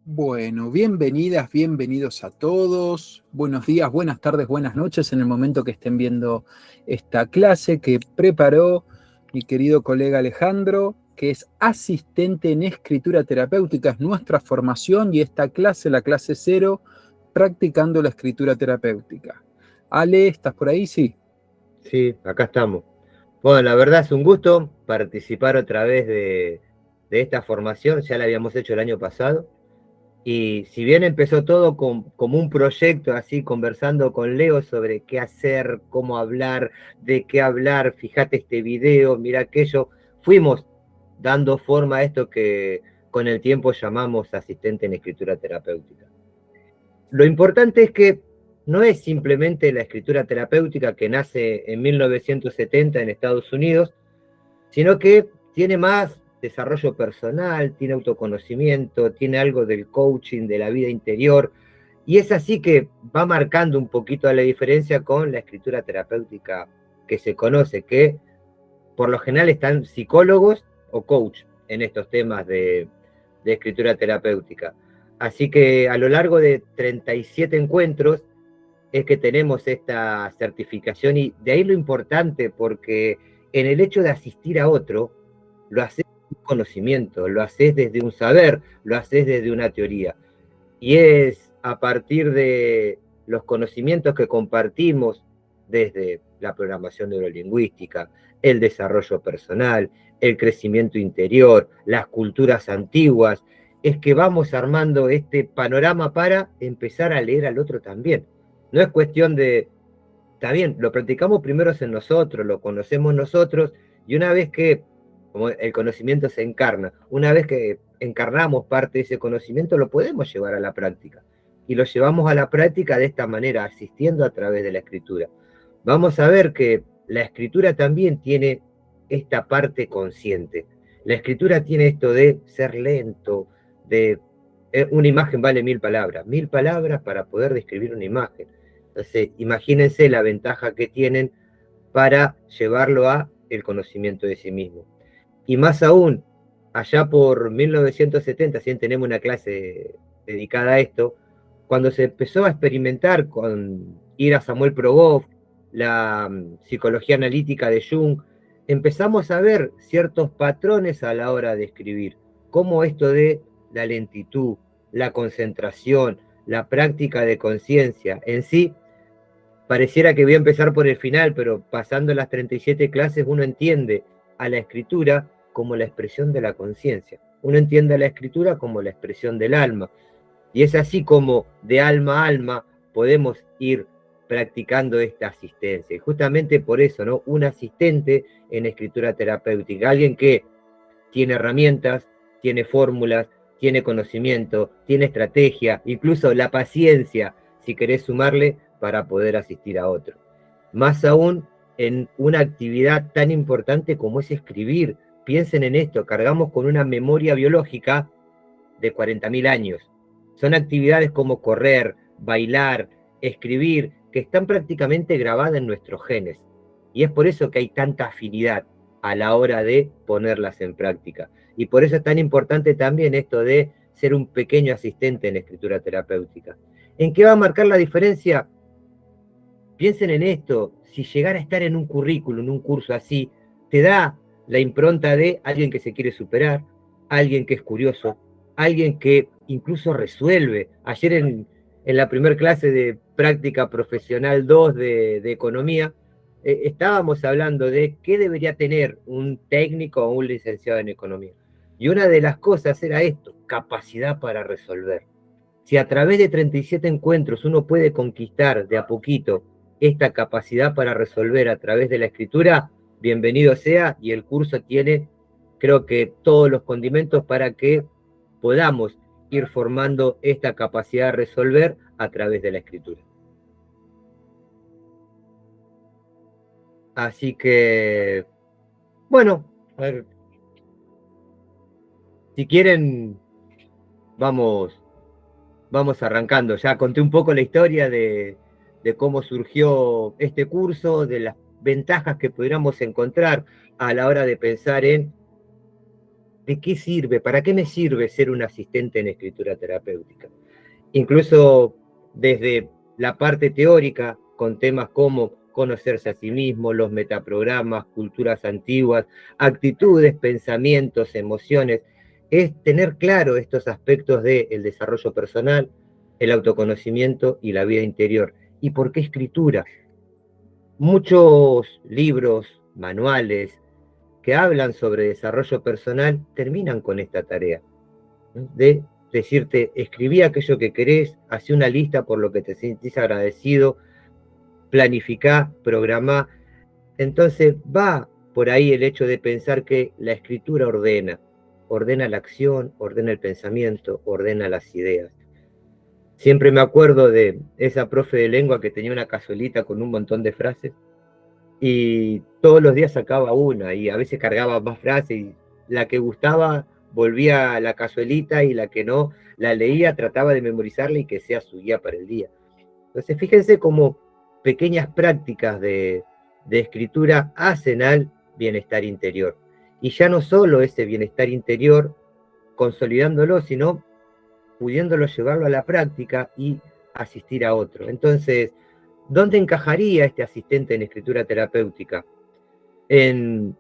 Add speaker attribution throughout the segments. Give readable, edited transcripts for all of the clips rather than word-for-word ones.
Speaker 1: Bueno, bienvenidas, bienvenidos a todos. Buenos días, buenas tardes, buenas noches en el momento que estén viendo esta clase que preparó mi querido colega Alejandro, que es asistente en escritura terapéutica, es nuestra formación y esta clase, la clase 0, practicando la escritura terapéutica. Ale, ¿estás por ahí? Sí.
Speaker 2: Sí, acá estamos. Bueno, la verdad es un gusto participar otra vez de esta formación, ya la habíamos hecho el año pasado, y si bien empezó todo como un proyecto, así conversando con Leo sobre qué hacer, cómo hablar, de qué hablar, fíjate este video, mira aquello, fuimos dando forma a esto que con el tiempo llamamos asistente en escritura terapéutica. Lo importante es que no es simplemente la escritura terapéutica que nace en 1970 en Estados Unidos, sino que tiene más desarrollo personal, tiene autoconocimiento, tiene algo del coaching, de la vida interior, y es así que va marcando un poquito la diferencia con la escritura terapéutica que se conoce, que por lo general están psicólogos o coach en estos temas de escritura terapéutica. Así que a lo largo de 37 encuentros es que tenemos esta certificación y de ahí lo importante porque en el hecho de asistir a otro, lo haces desde un conocimiento, lo haces desde un saber, lo haces desde una teoría. Y es a partir de los conocimientos que compartimos desde la programación neurolingüística, el desarrollo personal, el crecimiento interior, las culturas antiguas, es que vamos armando este panorama para empezar a leer al otro también. No es cuestión de, está bien, lo practicamos primero en nosotros, lo conocemos nosotros, y una vez que, como el conocimiento se encarna, una vez que encarnamos parte de ese conocimiento, lo podemos llevar a la práctica. Y lo llevamos a la práctica de esta manera, asistiendo a través de la escritura. Vamos a ver que la escritura también tiene esta parte consciente. La escritura tiene esto de ser lento, de una imagen vale 1000 palabras para poder describir una imagen. Entonces, imagínense la ventaja que tienen para llevarlo a el conocimiento de sí mismo. Y más aún, allá por 1970, si tenemos una clase dedicada a esto, cuando se empezó a experimentar con ir a Samuel Progoff, la psicología analítica de Jung, empezamos a ver ciertos patrones a la hora de escribir, como esto de la lentitud, la concentración, la práctica de conciencia en sí. Pareciera que voy a empezar por el final, pero pasando las 37 clases uno entiende a la escritura como la expresión de la conciencia. Uno entiende a la escritura como la expresión del alma. Y es así como de alma a alma podemos ir practicando esta asistencia. Y justamente por eso, ¿no? Un asistente en escritura terapéutica, alguien que tiene herramientas, tiene fórmulas, tiene conocimiento, tiene estrategia, incluso la paciencia, si querés sumarle, para poder asistir a otro. Más aún en una actividad tan importante como es escribir. Piensen en esto, cargamos con una memoria biológica de 40.000 años. Son actividades como correr, bailar, escribir, que están prácticamente grabadas en nuestros genes. Y es por eso que hay tanta afinidad a la hora de ponerlas en práctica. Y por eso es tan importante también esto de ser un pequeño asistente en escritura terapéutica. ¿En qué va a marcar la diferencia? Piensen en esto, si llegara a estar en un currículum, en un curso así, te da la impronta de alguien que se quiere superar, alguien que es curioso, alguien que incluso resuelve. Ayer en la primera clase de práctica profesional 2 de economía, estábamos hablando de qué debería tener un técnico o un licenciado en economía. Y una de las cosas era esto, capacidad para resolver. Si a través de 37 encuentros uno puede conquistar de a poquito esta capacidad para resolver a través de la escritura, bienvenido sea, y el curso tiene, creo que, todos los condimentos para que podamos ir formando esta capacidad de resolver a través de la escritura. Así que, bueno, a ver, si quieren, vamos arrancando. Ya conté un poco la historia de cómo surgió este curso, de las ventajas que pudiéramos encontrar a la hora de pensar en ¿de qué sirve? ¿Para qué me sirve ser un asistente en escritura terapéutica? Incluso desde la parte teórica, con temas como conocerse a sí mismo, los metaprogramas, culturas antiguas, actitudes, pensamientos, emociones, es tener claro estos aspectos del desarrollo personal, el autoconocimiento y la vida interior. ¿Y por qué escritura? Muchos libros, manuales, que hablan sobre desarrollo personal terminan con esta tarea, ¿no? De decirte, escribí aquello que querés, hacé una lista por lo que te sentís agradecido, planificá, programá. Entonces va por ahí el hecho de pensar que la escritura ordena la acción, ordena el pensamiento, ordena las ideas. Siempre me acuerdo de esa profe de lengua que tenía una cazuelita con un montón de frases y todos los días sacaba una y a veces cargaba más frases y la que gustaba volvía a la cazuelita y la que no la leía, trataba de memorizarla y que sea su guía para el día. Entonces fíjense cómo pequeñas prácticas de escritura hacen al bienestar interior. Y ya no solo ese bienestar interior consolidándolo, sino pudiéndolo llevarlo a la práctica y asistir a otro. Entonces, ¿dónde encajaría este asistente en escritura terapéutica? En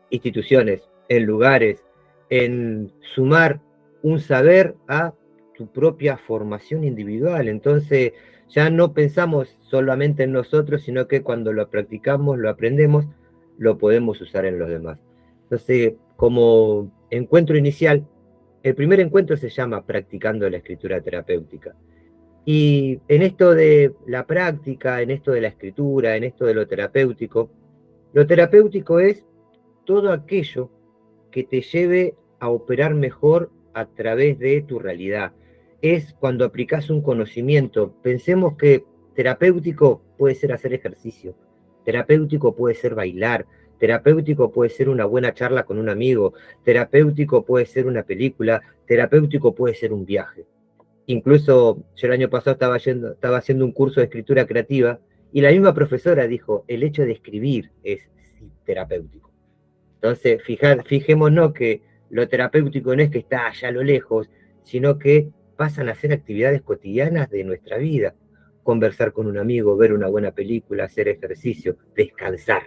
Speaker 2: instituciones, en lugares, en sumar un saber a tu propia formación individual. Entonces, ya no pensamos solamente en nosotros, sino que cuando lo practicamos, lo aprendemos, lo podemos usar en los demás. Entonces, como encuentro inicial, el primer encuentro se llama Practicando la Escritura Terapéutica. Y en esto de la práctica, en esto de la escritura, en esto de lo terapéutico es todo aquello que te lleve a operar mejor a través de tu realidad. Es cuando aplicas un conocimiento. Pensemos que terapéutico puede ser hacer ejercicio, terapéutico puede ser bailar, terapéutico puede ser una buena charla con un amigo, terapéutico puede ser una película, terapéutico puede ser un viaje. Incluso yo el año pasado estaba haciendo un curso de escritura creativa y la misma profesora dijo, el hecho de escribir es terapéutico. Entonces, fijémonos que lo terapéutico no es que está allá a lo lejos, sino que pasan a ser actividades cotidianas de nuestra vida. Conversar con un amigo, ver una buena película, hacer ejercicio, descansar.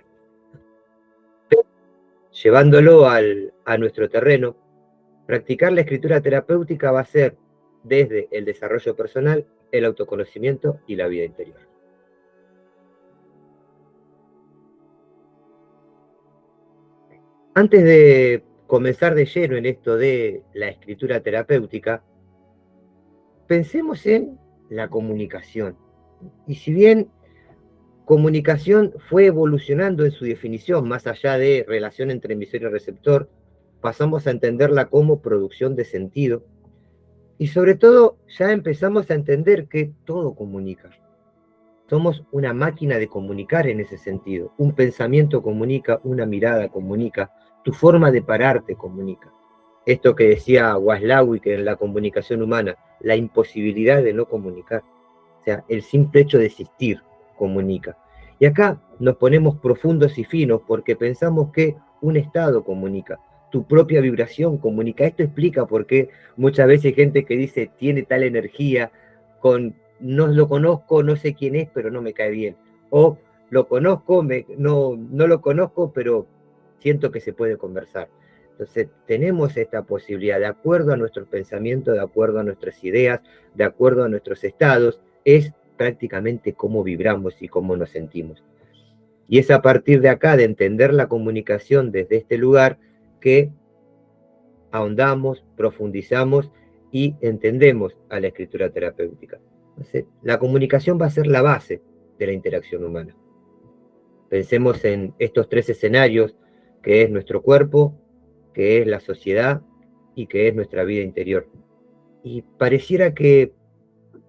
Speaker 2: Llevándolo a nuestro terreno, practicar la escritura terapéutica va a ser desde el desarrollo personal, el autoconocimiento y la vida interior. Antes de comenzar de lleno en esto de la escritura terapéutica, pensemos en la comunicación. Y si bien comunicación fue evolucionando en su definición, más allá de relación entre emisor y receptor, pasamos a entenderla como producción de sentido. Y sobre todo, ya empezamos a entender que todo comunica. Somos una máquina de comunicar en ese sentido. Un pensamiento comunica, una mirada comunica, tu forma de pararte comunica. Esto que decía Waslawick en la comunicación humana, la imposibilidad de no comunicar. O sea, el simple hecho de existir comunica. Y acá nos ponemos profundos y finos porque pensamos que un estado comunica, tu propia vibración comunica. Esto explica por qué muchas veces hay gente que dice tiene tal energía, no lo conozco, no sé quién es, pero no me cae bien. O lo conozco, no lo conozco, pero siento que se puede conversar. Entonces tenemos esta posibilidad, de acuerdo a nuestros pensamientos, de acuerdo a nuestras ideas, de acuerdo a nuestros estados, es prácticamente cómo vibramos y cómo nos sentimos. Y es a partir de acá, de entender la comunicación desde este lugar, que ahondamos, profundizamos y entendemos a la escritura terapéutica. Entonces, la comunicación va a ser la base de la interacción humana. Pensemos en estos tres escenarios, que es nuestro cuerpo, que es la sociedad y que es nuestra vida interior. Y pareciera que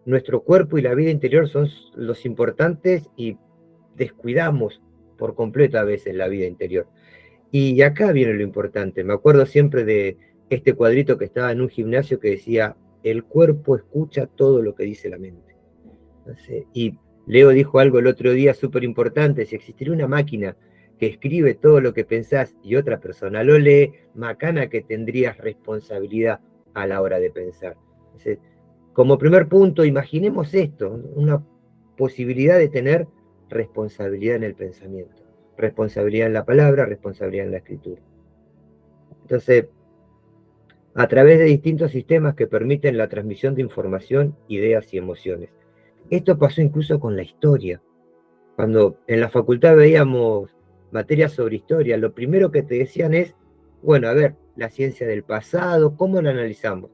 Speaker 2: nuestro cuerpo y la vida interior son los importantes y descuidamos por completo a veces la vida interior. Y acá viene lo importante. Me acuerdo siempre de este cuadrito que estaba en un gimnasio que decía, el cuerpo escucha todo lo que dice la mente. Entonces, y Leo dijo algo el otro día súper importante, si existiría una máquina que escribe todo lo que pensás y otra persona lo lee, macana que tendrías responsabilidad a la hora de pensar. Entonces, como primer punto, imaginemos esto, una posibilidad de tener responsabilidad en el pensamiento, responsabilidad en la palabra, responsabilidad en la escritura. Entonces, a través de distintos sistemas que permiten la transmisión de información, ideas y emociones. Esto pasó incluso con la historia. Cuando en la facultad veíamos materias sobre historia, lo primero que te decían es, bueno, a ver, la ciencia del pasado, ¿cómo la analizamos?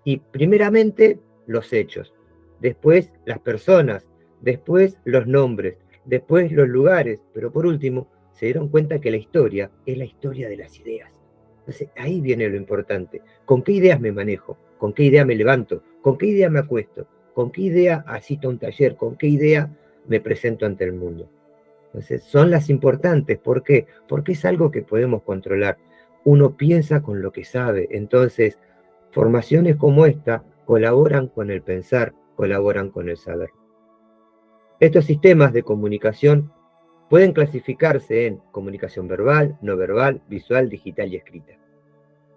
Speaker 2: Y primeramente los hechos, después las personas, después los nombres, después los lugares, pero por último se dieron cuenta que la historia es la historia de las ideas. Entonces ahí viene lo importante. ¿Con qué ideas me manejo? ¿Con qué idea me levanto? ¿Con qué idea me acuesto? ¿Con qué idea asisto a un taller? ¿Con qué idea me presento ante el mundo? Entonces son las importantes. ¿Por qué? Porque es algo que podemos controlar. Uno piensa con lo que sabe. Entonces, formaciones como esta colaboran con el pensar, colaboran con el saber. Estos sistemas de comunicación pueden clasificarse en comunicación verbal, no verbal, visual, digital y escrita,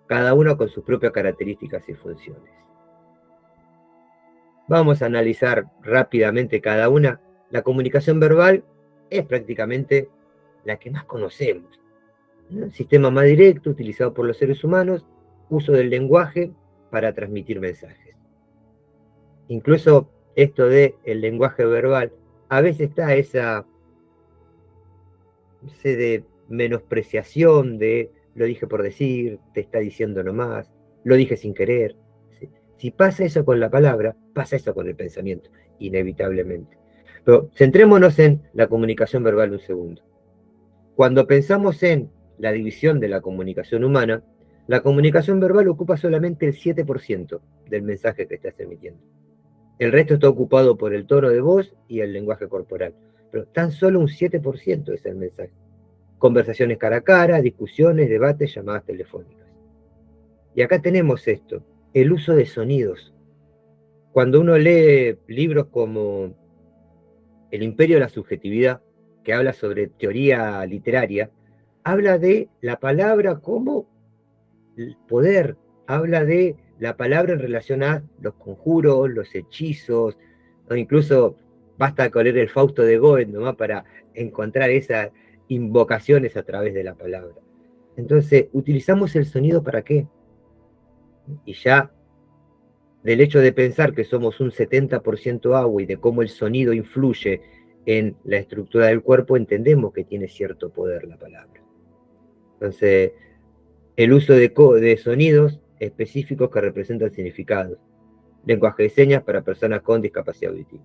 Speaker 2: cada uno con sus propias características y funciones. Vamos a analizar rápidamente cada una. La comunicación verbal es prácticamente la que más conocemos, ¿no? Sistema más directo utilizado por los seres humanos, uso del lenguaje para transmitir mensajes. Incluso esto de el lenguaje verbal, a veces está esa de menospreciación de lo dije por decir, te está diciendo nomás, lo dije sin querer. Si pasa eso con la palabra, pasa eso con el pensamiento, inevitablemente. Pero centrémonos en la comunicación verbal un segundo. Cuando pensamos en la división de la comunicación humana, la comunicación verbal ocupa solamente el 7% del mensaje que estás emitiendo. El resto está ocupado por el tono de voz y el lenguaje corporal. Pero tan solo un 7% es el mensaje. Conversaciones cara a cara, discusiones, debates, llamadas telefónicas. Y acá tenemos esto, el uso de sonidos. Cuando uno lee libros como El imperio de la subjetividad, que habla sobre teoría literaria, habla de la palabra como el poder, habla de la palabra en relación a los conjuros, los hechizos, o incluso basta con leer el Fausto de Goethe nomás para encontrar esas invocaciones a través de la palabra. Entonces, ¿utilizamos el sonido para qué? Y ya del hecho de pensar que somos un 70% agua y de cómo el sonido influye en la estructura del cuerpo, entendemos que tiene cierto poder la palabra. Entonces, el uso de sonidos específicos que representan significados. Lenguaje de señas para personas con discapacidad auditiva.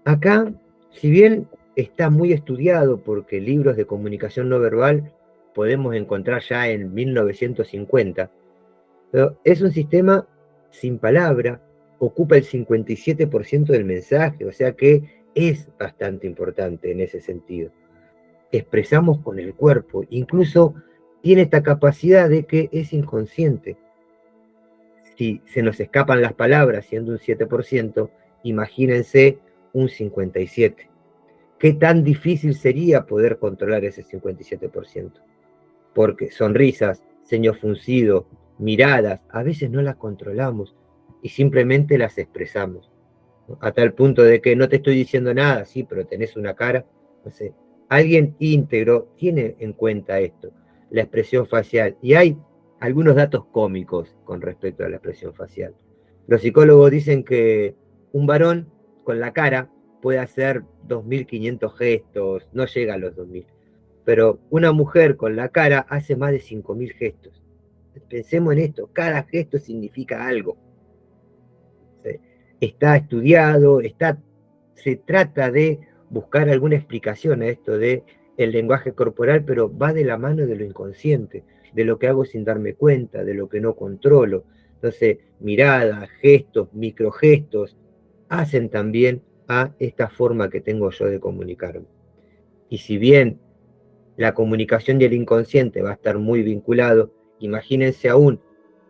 Speaker 2: Acá, si bien está muy estudiado porque libros de comunicación no verbal podemos encontrar ya en 1950, pero es un sistema sin palabra, ocupa el 57% del mensaje, o sea que es bastante importante en ese sentido. Expresamos con el cuerpo, incluso tiene esta capacidad de que es inconsciente. Si se nos escapan las palabras siendo un 7%, imagínense un 57%. ¿Qué tan difícil sería poder controlar ese 57%? Porque sonrisas, ceño fruncido, miradas, a veces no las controlamos y simplemente las expresamos, ¿no? A tal punto de que no te estoy diciendo nada, sí, pero tenés una cara, no sé. Alguien íntegro tiene en cuenta esto, la expresión facial, y hay algunos datos cómicos con respecto a la expresión facial. Los psicólogos dicen que un varón con la cara puede hacer 2.500 gestos, no llega a los 2.000, pero una mujer con la cara hace más de 5.000 gestos. Pensemos en esto, cada gesto significa algo. Está estudiado, se trata de buscar alguna explicación a esto de el lenguaje corporal, pero va de la mano de lo inconsciente, de lo que hago sin darme cuenta, de lo que no controlo. Entonces, miradas, gestos, microgestos, hacen también a esta forma que tengo yo de comunicarme. Y si bien la comunicación y el inconsciente va a estar muy vinculado, imagínense aún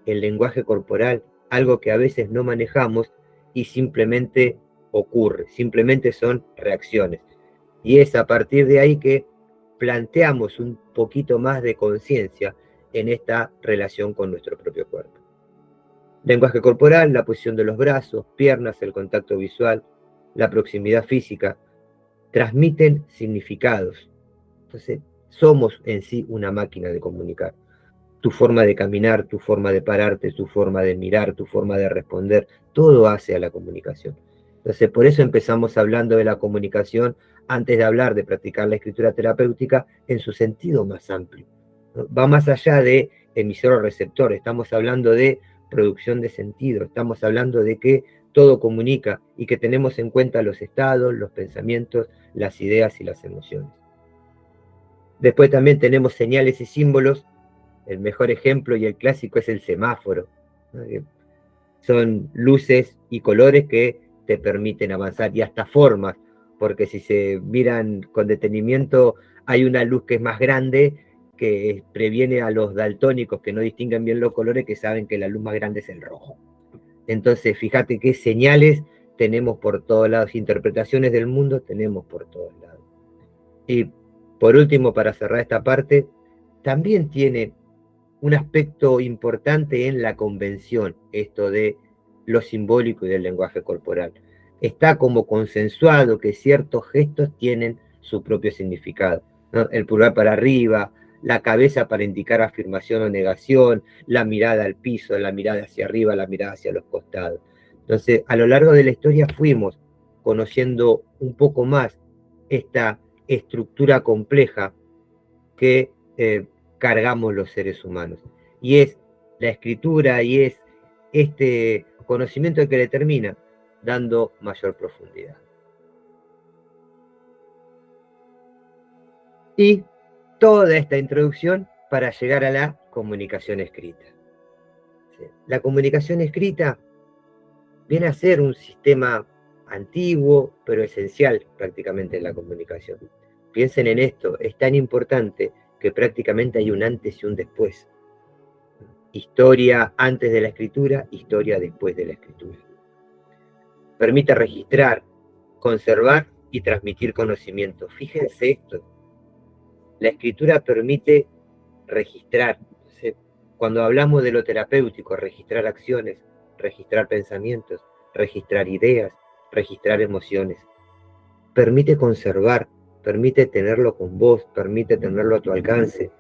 Speaker 2: el lenguaje corporal, algo que a veces no manejamos y simplemente ocurre, simplemente son reacciones. Y es a partir de ahí que planteamos un poquito más de conciencia en esta relación con nuestro propio cuerpo. Lenguaje corporal, la posición de los brazos, piernas, el contacto visual, la proximidad física, transmiten significados. Entonces, somos en sí una máquina de comunicar. Tu forma de caminar, tu forma de pararte, tu forma de mirar, tu forma de responder, todo hace a la comunicación. Entonces, por eso empezamos hablando de la comunicación antes de hablar de practicar la escritura terapéutica en su sentido más amplio, ¿no? Va más allá de emisor o receptor, estamos hablando de producción de sentido, estamos hablando de que todo comunica y que tenemos en cuenta los estados, los pensamientos, las ideas y las emociones. Después también tenemos señales y símbolos. El mejor ejemplo y el clásico es el semáforo, ¿no? Son luces y colores que te permiten avanzar, y hasta formas, porque si se miran con detenimiento, hay una luz que es más grande, que previene a los daltónicos que no distinguen bien los colores, que saben que la luz más grande es el rojo. Entonces, fíjate qué señales tenemos por todos lados, interpretaciones del mundo tenemos por todos lados. Y por último, para cerrar esta parte, también tiene un aspecto importante en la convención, esto de lo simbólico y del lenguaje corporal. Está como consensuado que ciertos gestos tienen su propio significado, ¿no? El pulgar para arriba, la cabeza para indicar afirmación o negación, la mirada al piso, la mirada hacia arriba, la mirada hacia los costados. Entonces, a lo largo de la historia fuimos conociendo un poco más esta estructura compleja que cargamos los seres humanos. Y es la escritura y es este conocimiento el que le termina dando mayor profundidad. Y toda esta introducción para llegar a la comunicación escrita. La comunicación escrita viene a ser un sistema antiguo, pero esencial prácticamente en la comunicación. Piensen en esto, es tan importante que prácticamente hay un antes y un después. Historia antes de la escritura, historia después de la escritura. Permite registrar, conservar y transmitir conocimiento. Fíjense esto. La escritura permite registrar. Cuando hablamos de lo terapéutico, registrar acciones, registrar pensamientos, registrar ideas, registrar emociones. Permite conservar, permite tenerlo con vos, permite tenerlo a tu alcance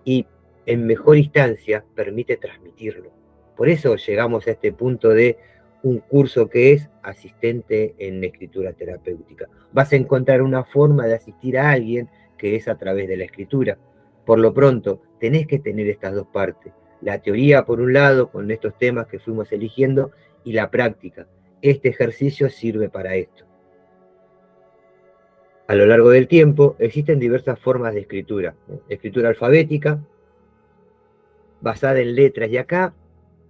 Speaker 2: y en mejor instancia permite transmitirlo. Por eso llegamos a este punto de un curso que es asistente en escritura terapéutica. Vas a encontrar una forma de asistir a alguien que es a través de la escritura. Por lo pronto, tenés que tener estas dos partes. La teoría, por un lado, con estos temas que fuimos eligiendo, y la práctica. Este ejercicio sirve para esto. A lo largo del tiempo existen diversas formas de escritura. Escritura alfabética, basada en letras. Y acá,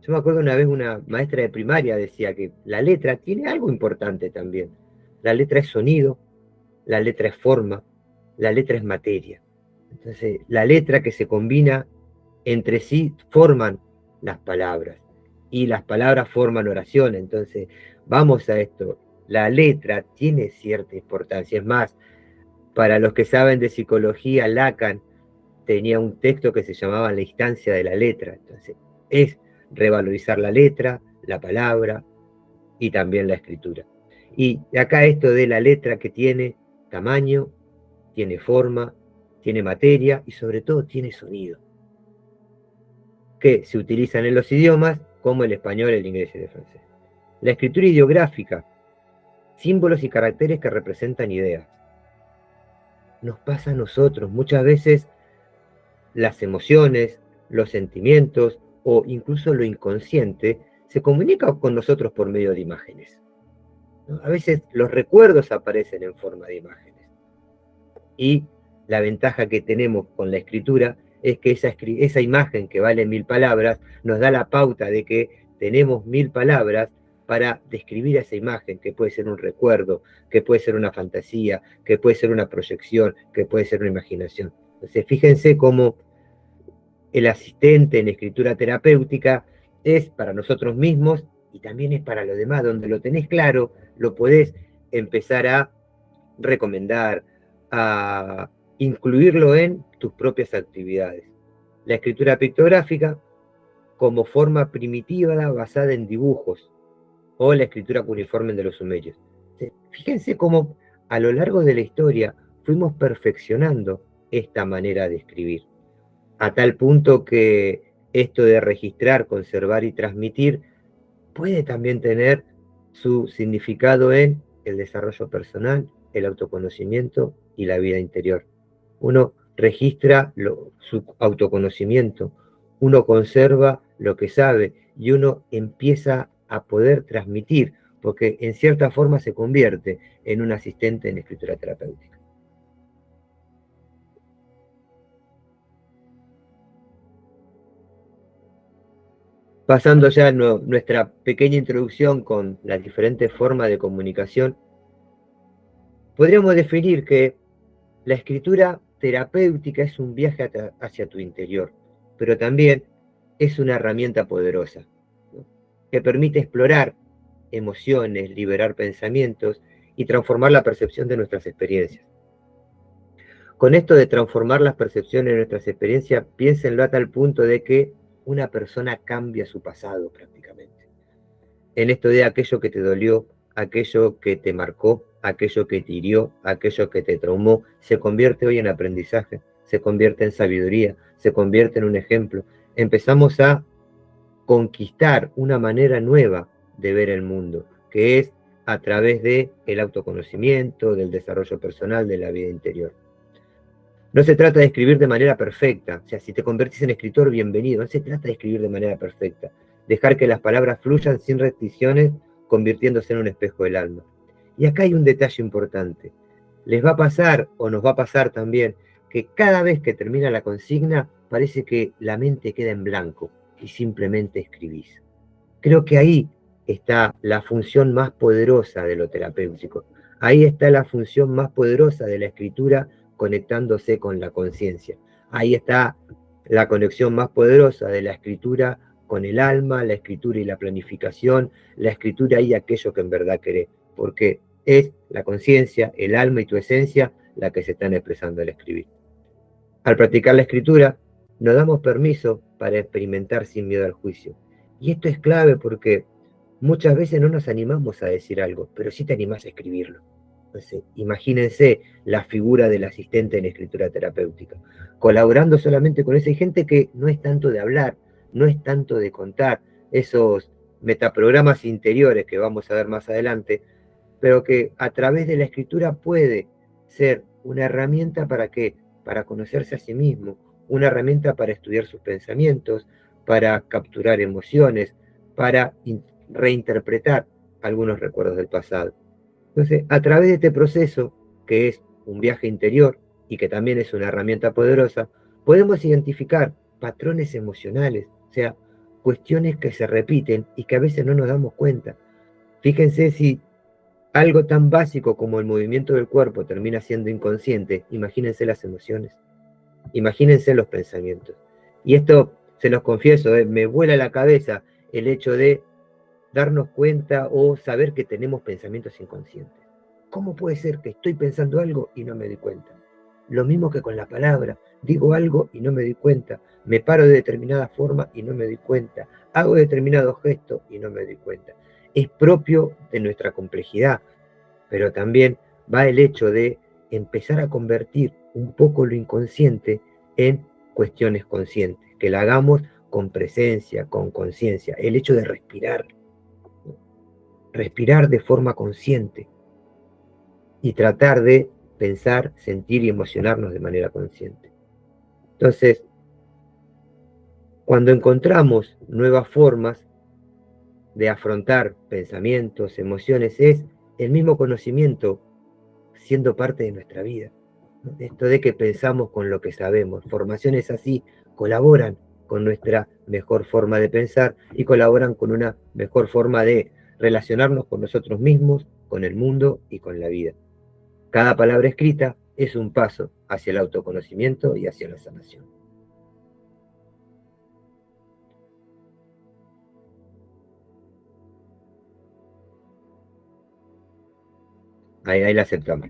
Speaker 2: yo me acuerdo una vez una maestra de primaria decía que la letra tiene algo importante también. La letra es sonido, la letra es forma, la letra es materia. Entonces, la letra que se combina entre sí forman las palabras. Y las palabras forman oración. Entonces, vamos a esto. La letra tiene cierta importancia. Es más, para los que saben de psicología, Lacan tenía un texto que se llamaba La instancia de la letra. Entonces, es revalorizar la letra, la palabra y también la escritura. Y acá esto de la letra que tiene tamaño, tiene forma, tiene materia y sobre todo tiene sonido, que se utilizan en los idiomas como el español, el inglés y el francés. La escritura ideográfica, símbolos y caracteres que representan ideas. Nos pasa a nosotros muchas veces las emociones, los sentimientos o incluso lo inconsciente se comunica con nosotros por medio de imágenes, ¿no? A veces los recuerdos aparecen en forma de imágenes. Y la ventaja que tenemos con la escritura es que esa imagen que vale 1000 palabras nos da la pauta de que tenemos 1000 palabras para describir esa imagen, que puede ser un recuerdo, que puede ser una fantasía, que puede ser una proyección, que puede ser una imaginación. Entonces, fíjense cómo el asistente en escritura terapéutica es para nosotros mismos y también es para los demás. Donde lo tenés claro, lo podés empezar a recomendar, a incluirlo en tus propias actividades. La escritura pictográfica como forma primitiva basada en dibujos, o la escritura cuneiforme de los sumerios. Fíjense cómo a lo largo de la historia fuimos perfeccionando esta manera de escribir, a tal punto que esto de registrar, conservar y transmitir puede también tener su significado en el desarrollo personal, el autoconocimiento y la vida interior. Uno registra su autoconocimiento, uno conserva lo que sabe y uno empieza a poder transmitir, porque en cierta forma se convierte en un asistente en escritura terapéutica. Pasando ya a nuestra pequeña introducción con las diferentes formas de comunicación, podríamos definir que la escritura terapéutica es un viaje hacia tu interior, pero también es una herramienta poderosa, ¿no?, que permite explorar emociones, liberar pensamientos y transformar la percepción de nuestras experiencias. Con esto de transformar las percepciones de nuestras experiencias, piénsenlo a tal punto de que una persona cambia su pasado prácticamente. En esto de aquello que te dolió, aquello que te marcó, aquello que te hirió, aquello que te traumó, se convierte hoy en aprendizaje, se convierte en sabiduría, se convierte en un ejemplo. Empezamos a conquistar una manera nueva de ver el mundo, que es a través del autoconocimiento, del desarrollo personal, de la vida interior. No se trata de escribir de manera perfecta, o sea, si te convertís en escritor, bienvenido, no se trata de escribir de manera perfecta, dejar que las palabras fluyan sin restricciones, convirtiéndose en un espejo del alma. Y acá hay un detalle importante. Les va a pasar, o nos va a pasar también, que cada vez que termina la consigna, parece que la mente queda en blanco y simplemente escribís. Creo que ahí está la función más poderosa de lo terapéutico. Ahí está la función más poderosa de la escritura conectándose con la conciencia. Ahí está la conexión más poderosa de la escritura con el alma, la escritura y la planificación, la escritura y aquello que en verdad querés, porque es la conciencia, el alma y tu esencia la que se están expresando al escribir. Al practicar la escritura, nos damos permiso para experimentar sin miedo al juicio. Y esto es clave porque muchas veces no nos animamos a decir algo, pero sí te animás a escribirlo. Entonces, imagínense la figura del asistente en escritura terapéutica, colaborando solamente con esa gente que no es tanto de hablar, no es tanto de contar esos metaprogramas interiores que vamos a ver más adelante, pero que a través de la escritura puede ser una herramienta para qué, para conocerse a sí mismo, una herramienta para estudiar sus pensamientos, para capturar emociones, para reinterpretar algunos recuerdos del pasado. Entonces, a través de este proceso, que es un viaje interior y que también es una herramienta poderosa, podemos identificar patrones emocionales, o sea, cuestiones que se repiten y que a veces no nos damos cuenta. Fíjense si algo tan básico como el movimiento del cuerpo termina siendo inconsciente, imagínense las emociones, imagínense los pensamientos. Y esto, se los confieso, me vuela la cabeza el hecho de darnos cuenta o saber que tenemos pensamientos inconscientes. ¿Cómo puede ser que estoy pensando algo y no me doy cuenta? Lo mismo que con la palabra, digo algo y no me doy cuenta, me paro de determinada forma y no me doy cuenta, hago determinado gesto y no me doy cuenta. Es propio de nuestra complejidad, pero también va el hecho de empezar a convertir un poco lo inconsciente en cuestiones conscientes, que la hagamos con presencia, con conciencia, el hecho de respirar, respirar de forma consciente y tratar de pensar, sentir y emocionarnos de manera consciente. Entonces, cuando encontramos nuevas formas de afrontar pensamientos, emociones, es el mismo conocimiento siendo parte de nuestra vida. Esto de que pensamos con lo que sabemos. Formaciones así colaboran con nuestra mejor forma de pensar y colaboran con una mejor forma de relacionarnos con nosotros mismos, con el mundo y con la vida. Cada palabra escrita es un paso hacia el autoconocimiento y hacia la sanación. ahí la aceptamos.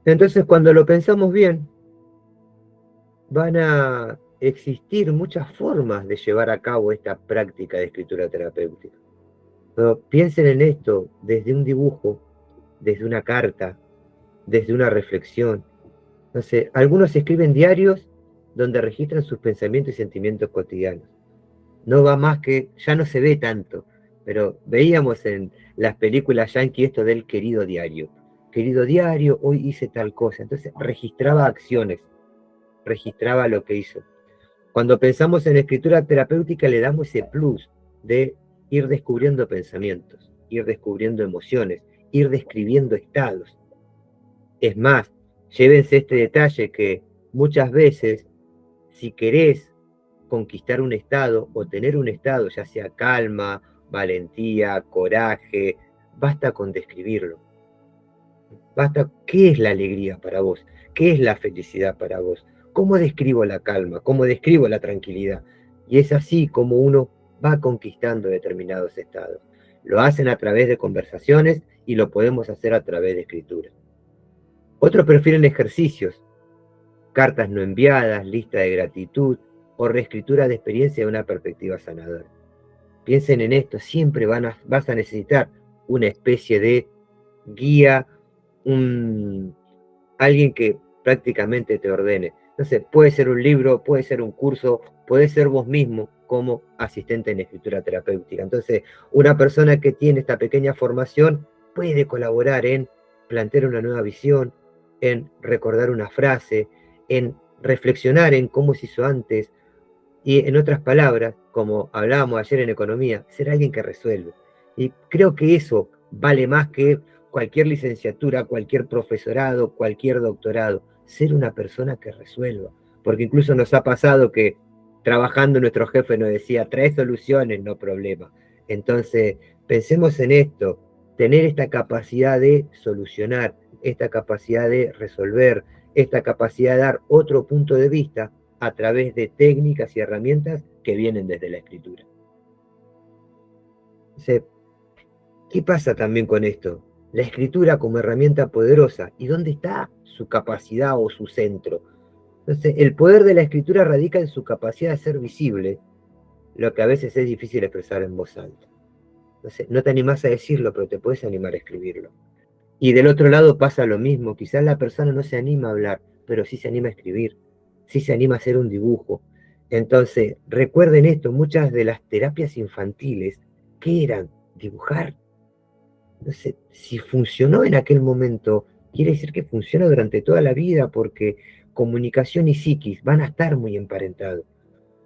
Speaker 2: Entonces, cuando lo pensamos bien, van a existir muchas formas de llevar a cabo esta práctica de escritura terapéutica. Pero piensen en esto desde un dibujo, desde una carta, desde una reflexión. No sé, algunos escriben diarios donde registran sus pensamientos y sentimientos cotidianos. No va más que, ya no se ve tanto, pero veíamos en las películas yankee esto del querido diario. Querido diario, hoy hice tal cosa. Entonces registraba acciones, registraba lo que hizo. Cuando pensamos en escritura terapéutica le damos ese plus de ir descubriendo pensamientos, ir descubriendo emociones, ir describiendo estados. Es más, llévense este detalle que muchas veces, si querés conquistar un estado o tener un estado, ya sea calma, valentía, coraje, basta con describirlo. Basta, ¿qué es la alegría para vos? ¿Qué es la felicidad para vos? ¿Cómo describo la calma? ¿Cómo describo la tranquilidad? Y es así como uno va conquistando determinados estados. Lo hacen a través de conversaciones y lo podemos hacer a través de escritura. Otros prefieren ejercicios, cartas no enviadas, lista de gratitud o reescritura de experiencia de una perspectiva sanadora. Piensen en esto, siempre vas a necesitar una especie de guía, alguien que prácticamente te ordene. Entonces, puede ser un libro, puede ser un curso, puede ser vos mismo como asistente en escritura terapéutica. Entonces, una persona que tiene esta pequeña formación puede colaborar en plantear una nueva visión, en recordar una frase, en reflexionar en cómo se hizo antes, y en otras palabras, como hablábamos ayer en economía, ser alguien que resuelve. Y creo que eso vale más que cualquier licenciatura, cualquier profesorado, cualquier doctorado. Ser una persona que resuelva. Porque incluso nos ha pasado que trabajando nuestro jefe nos decía, trae soluciones, no problemas. Entonces, pensemos en esto, tener esta capacidad de solucionar, esta capacidad de resolver, esta capacidad de dar otro punto de vista a través de técnicas y herramientas que vienen desde la escritura. Entonces, ¿qué pasa también con esto? La escritura como herramienta poderosa. ¿Y dónde está su capacidad o su centro? Entonces, el poder de la escritura radica en su capacidad de ser visible, lo que a veces es difícil expresar en voz alta. Entonces, no te animás a decirlo, pero te puedes animar a escribirlo. Y del otro lado pasa lo mismo. Quizás la persona no se anima a hablar, pero sí se anima a escribir, sí se anima a hacer un dibujo. Entonces, recuerden esto, muchas de las terapias infantiles, ¿qué eran? Dibujar. Entonces, si funcionó en aquel momento, quiere decir que funciona durante toda la vida, porque comunicación y psiquis van a estar muy emparentados.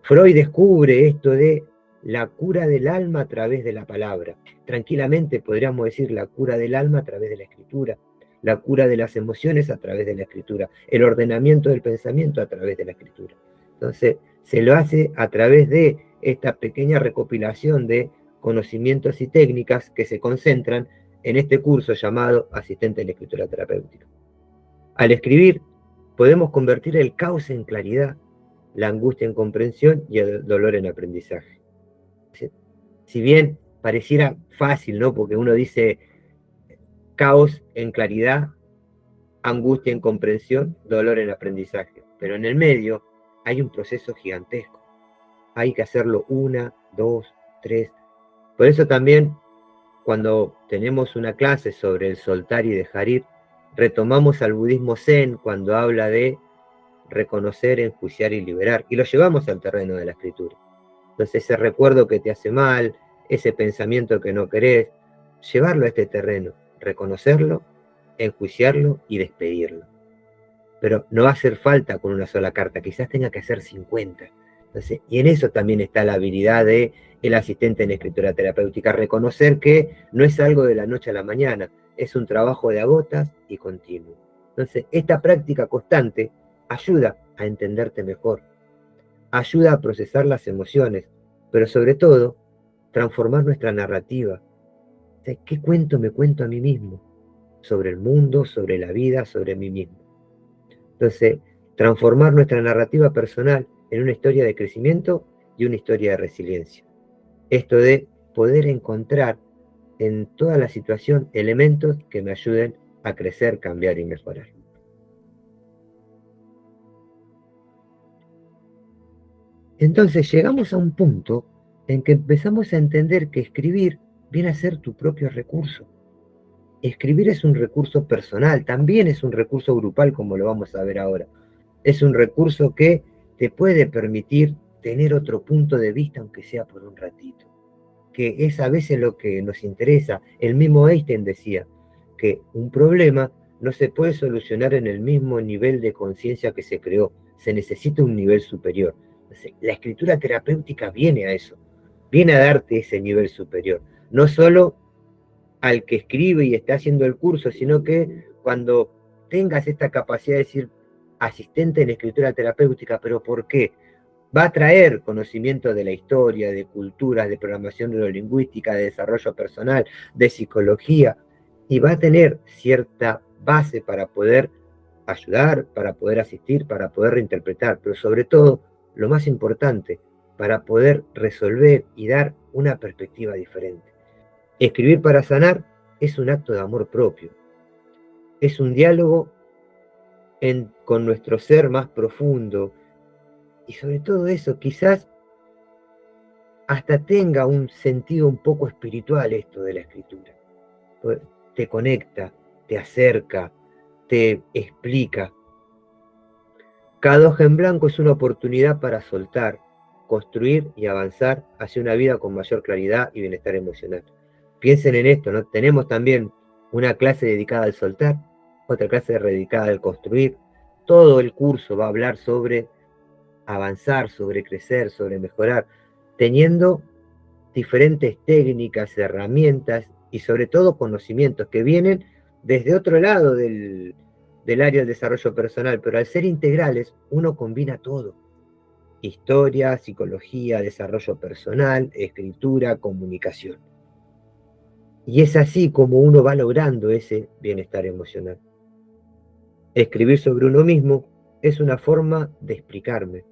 Speaker 2: Freud descubre esto de la cura del alma a través de la palabra. Tranquilamente podríamos decir la cura del alma a través de la escritura, la cura de las emociones a través de la escritura, el ordenamiento del pensamiento a través de la escritura. Entonces, se lo hace a través de esta pequeña recopilación de conocimientos y técnicas que se concentran en este curso llamado Asistente en la Escritura Terapéutica. Al escribir, podemos convertir el caos en claridad, la angustia en comprensión y el dolor en aprendizaje. Si bien pareciera fácil, ¿no? Porque uno dice caos en claridad, angustia en comprensión, dolor en aprendizaje. Pero en el medio hay un proceso gigantesco. Hay que hacerlo 1, 2, 3. Por eso también, cuando tenemos una clase sobre el soltar y dejar ir, retomamos al budismo zen cuando habla de reconocer, enjuiciar y liberar, y lo llevamos al terreno de la escritura. Entonces ese recuerdo que te hace mal, ese pensamiento que no querés, llevarlo a este terreno, reconocerlo, enjuiciarlo y despedirlo. Pero no va a hacer falta con una sola carta, quizás tenga que hacer 50. Entonces, y en eso también está la habilidad de el asistente en escritura terapéutica, reconocer que no es algo de la noche a la mañana, es un trabajo de a gotas y continuo. Entonces, esta práctica constante ayuda a entenderte mejor, ayuda a procesar las emociones, pero sobre todo, transformar nuestra narrativa. O sea, ¿qué cuento me cuento a mí mismo? Sobre el mundo, sobre la vida, sobre mí mismo. Entonces, transformar nuestra narrativa personal en una historia de crecimiento y una historia de resiliencia. Esto de poder encontrar en toda la situación elementos que me ayuden a crecer, cambiar y mejorar. Entonces llegamos a un punto en que empezamos a entender que escribir viene a ser tu propio recurso. Escribir es un recurso personal, también es un recurso grupal, como lo vamos a ver ahora. Es un recurso que te puede permitir tener otro punto de vista, aunque sea por un ratito, que es a veces lo que nos interesa. El mismo Einstein decía que un problema no se puede solucionar en el mismo nivel de conciencia que se creó, se necesita un nivel superior. La escritura terapéutica viene a eso, viene a darte ese nivel superior, no solo al que escribe y está haciendo el curso, sino que cuando tengas esta capacidad de decir asistente en escritura terapéutica, ¿pero por qué? Va a traer conocimiento de la historia, de culturas, de programación neurolingüística, de desarrollo personal, de psicología, y va a tener cierta base para poder ayudar, para poder asistir, para poder reinterpretar, pero sobre todo, lo más importante, para poder resolver y dar una perspectiva diferente. Escribir para sanar es un acto de amor propio, es un diálogo con nuestro ser más profundo, y sobre todo eso, quizás hasta tenga un sentido un poco espiritual esto de la escritura. Te conecta, te acerca, te explica. Cada hoja en blanco es una oportunidad para soltar, construir y avanzar hacia una vida con mayor claridad y bienestar emocional. Piensen en esto, ¿no? Tenemos también una clase dedicada al soltar, otra clase dedicada al construir. Todo el curso va a hablar sobre avanzar, sobre crecer, sobre mejorar, teniendo diferentes técnicas, herramientas y sobre todo conocimientos que vienen desde otro lado del área del desarrollo personal, pero al ser integrales uno combina todo: historia, psicología, desarrollo personal, escritura, comunicación. Y es así como uno va logrando ese bienestar emocional. Escribir sobre uno mismo es una forma de explicarme,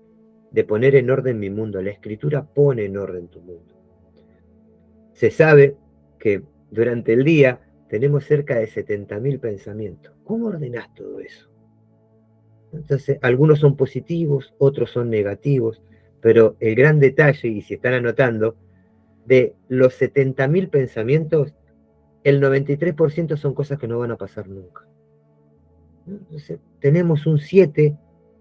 Speaker 2: de poner en orden mi mundo. La escritura pone en orden tu mundo. Se sabe que durante el día tenemos cerca de 70.000 pensamientos. ¿Cómo ordenás todo eso? Entonces, algunos son positivos, otros son negativos, pero el gran detalle, y si están anotando, de los 70.000 pensamientos, el 93% son cosas que no van a pasar nunca. Entonces, tenemos un 7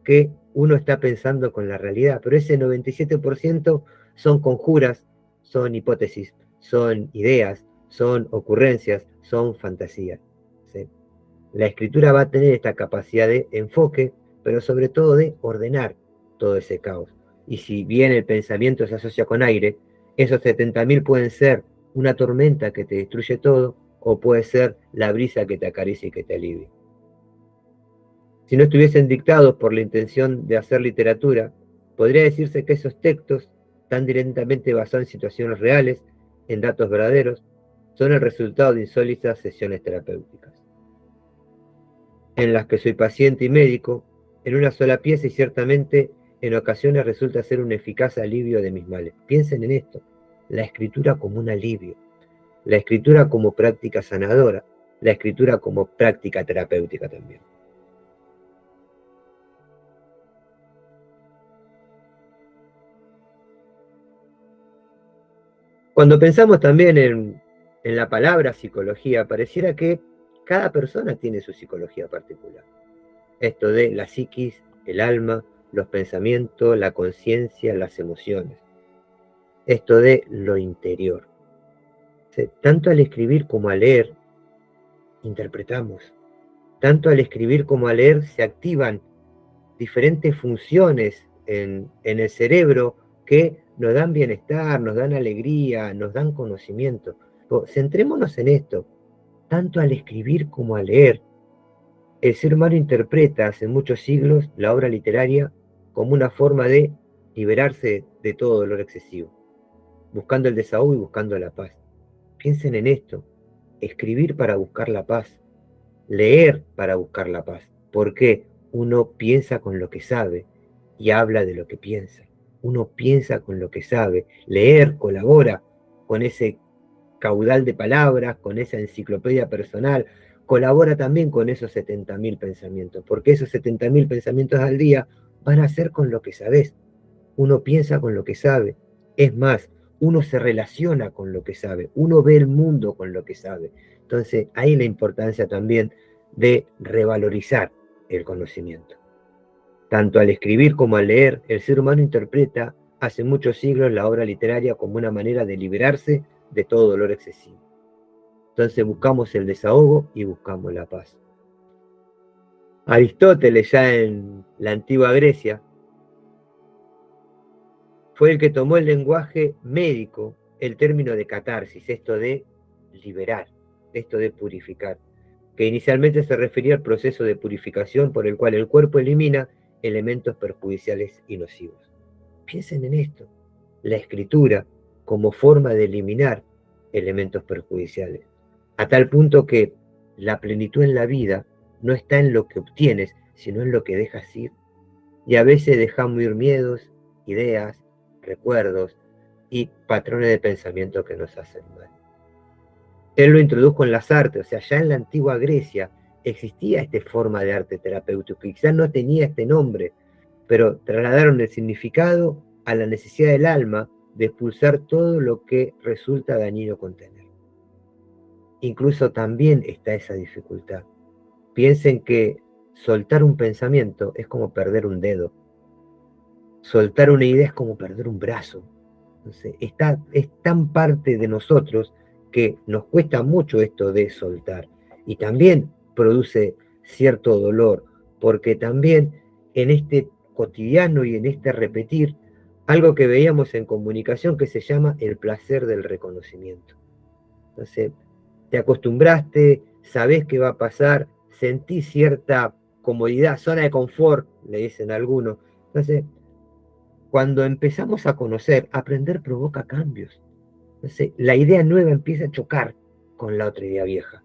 Speaker 2: que uno está pensando con la realidad, pero ese 97% son conjuras, son hipótesis, son ideas, son ocurrencias, son fantasías. ¿Sí? La escritura va a tener esta capacidad de enfoque, pero sobre todo de ordenar todo ese caos. Y si bien el pensamiento se asocia con aire, esos 70.000 pueden ser una tormenta que te destruye todo, o puede ser la brisa que te acaricia y que te alivia. Si no estuviesen dictados por la intención de hacer literatura, podría decirse que esos textos, tan directamente basados en situaciones reales, en datos verdaderos, son el resultado de insólitas sesiones terapéuticas, en las que soy paciente y médico, en una sola pieza, y ciertamente en ocasiones resulta ser un eficaz alivio de mis males. Piensen en esto: la escritura como un alivio, la escritura como práctica sanadora, la escritura como práctica terapéutica también. Cuando pensamos también en la palabra psicología, pareciera que cada persona tiene su psicología particular. Esto de la psiquis, el alma, los pensamientos, la conciencia, las emociones. Esto de lo interior. Tanto al escribir como al leer, interpretamos. Tanto al escribir como al leer se activan diferentes funciones en el cerebro que nos dan bienestar, nos dan alegría, nos dan conocimiento. Centrémonos en esto. Tanto al escribir como al leer, el ser humano interpreta hace muchos siglos la obra literaria como una forma de liberarse de todo dolor excesivo, buscando el desahogo y buscando la paz. Piensen en esto: escribir para buscar la paz, leer para buscar la paz. ¿Por qué? Uno piensa con lo que sabe, y habla de lo que piensa. Uno piensa con lo que sabe. Leer colabora con ese caudal de palabras, con esa enciclopedia personal, colabora también con esos 70.000 pensamientos, porque esos 70.000 pensamientos al día van a ser con lo que sabes. Uno piensa con lo que sabe. Es más, uno se relaciona con lo que sabe, uno ve el mundo con lo que sabe. Entonces, ahí la importancia también de revalorizar el conocimiento. Tanto al escribir como al leer, el ser humano interpreta hace muchos siglos la obra literaria como una manera de liberarse de todo dolor excesivo. Entonces buscamos el desahogo y buscamos la paz. Aristóteles, ya en la antigua Grecia, fue el que tomó el lenguaje médico, el término de catarsis, esto de liberar, esto de purificar, que inicialmente se refería al proceso de purificación por el cual el cuerpo elimina elementos perjudiciales y nocivos. Piensen en esto, la escritura como forma de eliminar elementos perjudiciales, a tal punto que la plenitud en la vida no está en lo que obtienes, sino en lo que dejas ir. Y a veces dejamos ir miedos, ideas, recuerdos y patrones de pensamiento que nos hacen mal. Él lo introdujo en las artes, o sea, ya en la antigua Grecia existía esta forma de arte terapéutico, que quizás no tenía este nombre, pero trasladaron el significado a la necesidad del alma de expulsar todo lo que resulta dañino contener. Incluso también está esa dificultad. Piensen que soltar un pensamiento es como perder un dedo. Soltar una idea es como perder un brazo. Entonces, es tan parte de nosotros que nos cuesta mucho esto de soltar. Y también produce cierto dolor, porque también en este cotidiano y en este repetir, algo que veíamos en comunicación que se llama el placer del reconocimiento. Entonces, te acostumbraste, sabés qué va a pasar, sentís cierta comodidad, zona de confort, le dicen algunos. Entonces, cuando empezamos a conocer, aprender provoca cambios. Entonces, la idea nueva empieza a chocar con la otra idea vieja.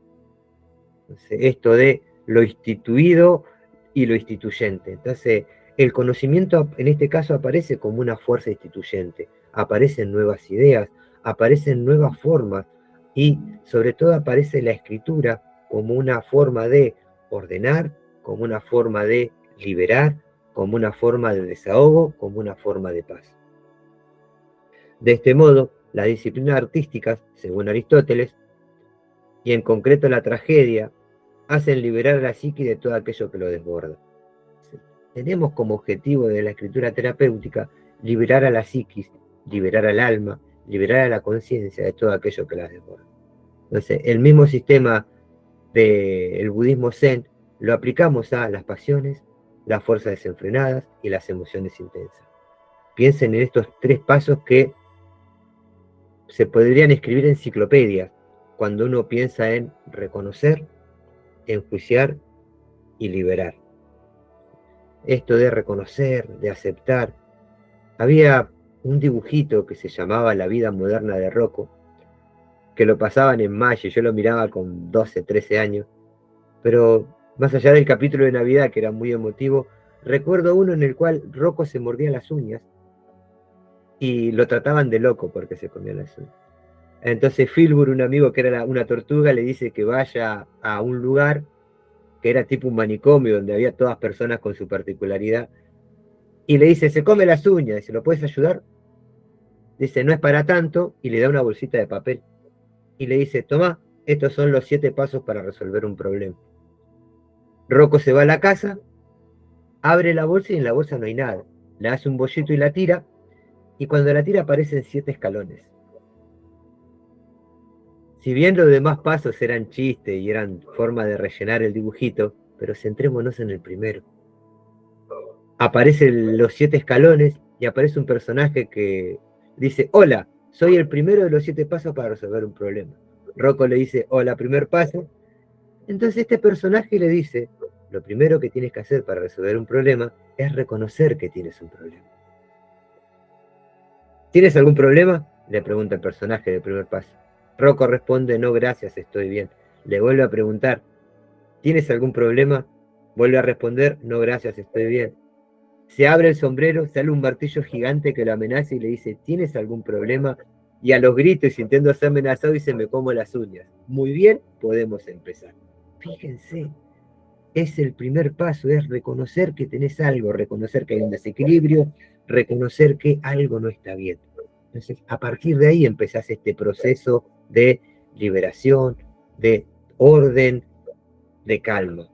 Speaker 2: Entonces, esto de lo instituido y lo instituyente. Entonces, el conocimiento en este caso aparece como una fuerza instituyente. Aparecen nuevas ideas, aparecen nuevas formas y sobre todo aparece la escritura como una forma de ordenar, como una forma de liberar, como una forma de desahogo, como una forma de paz. De este modo, las disciplinas artísticas, según Aristóteles, y en concreto la tragedia, hacen liberar a la psique de todo aquello que lo desborda. Tenemos como objetivo de la escritura terapéutica liberar a la psiquis, liberar al alma, liberar a la conciencia de todo aquello que las desborda. Entonces, el mismo sistema del budismo zen lo aplicamos a las pasiones, las fuerzas desenfrenadas y las emociones intensas. Piensen en estos 3 pasos que se podrían escribir enciclopedias cuando uno piensa en reconocer, enjuiciar y liberar. Esto de reconocer, de aceptar. Había un dibujito que se llamaba La vida moderna de Rocco, que lo pasaban en mayo, yo lo miraba con 12, 13 años, pero más allá del capítulo de Navidad, que era muy emotivo, recuerdo uno en el cual Rocco se mordía las uñas y lo trataban de loco porque se comía las uñas. Entonces Filbur, un amigo que era una tortuga, le dice que vaya a un lugar que era tipo un manicomio, donde había todas personas con su particularidad, y le dice, se come las uñas, dice, ¿lo puedes ayudar? Dice, no es para tanto, y le da una bolsita de papel, y le dice, toma, estos son los 7 pasos para resolver un problema. Rocco se va a la casa, abre la bolsa y en la bolsa no hay nada, le hace un bollito y la tira, y cuando la tira aparecen 7 escalones. Si bien los demás pasos eran chistes y eran forma de rellenar el dibujito, pero centrémonos en el primero. Aparecen los 7 escalones y aparece un personaje que dice, hola, soy el primero de los 7 pasos para resolver un problema. Rocco le dice, hola, primer paso. Entonces este personaje le dice, lo primero que tienes que hacer para resolver un problema es reconocer que tienes un problema. ¿Tienes algún problema?, le pregunta el personaje del primer paso. Rocco responde, no, gracias, estoy bien. Le vuelve a preguntar, ¿tienes algún problema? Vuelve a responder, no, gracias, estoy bien. se abre el sombrero, sale un martillo gigante que lo amenaza y le dice, ¿tienes algún problema? Y a los gritos, y sintiéndose amenazado, dice, me como las uñas. Muy bien, podemos empezar. Fíjense, es el primer paso, es reconocer que tenés algo, reconocer que hay un desequilibrio, reconocer que algo no está bien. Entonces, a partir de ahí empezás este proceso de liberación, de orden, de calma.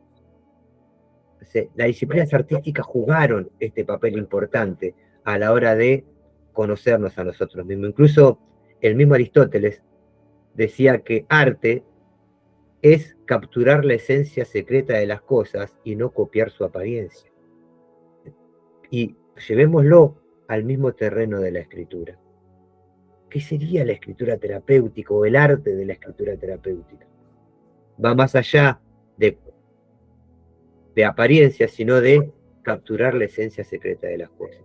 Speaker 2: Entonces, las disciplinas artísticas jugaron este papel importante a la hora de conocernos a nosotros mismos. Incluso el mismo Aristóteles decía que arte es capturar la esencia secreta de las cosas y no copiar su apariencia. Y llevémoslo al mismo terreno de la escritura. ¿Qué sería la escritura terapéutica o el arte de la escritura terapéutica? Va más allá de apariencia, sino de capturar la esencia secreta de las cosas.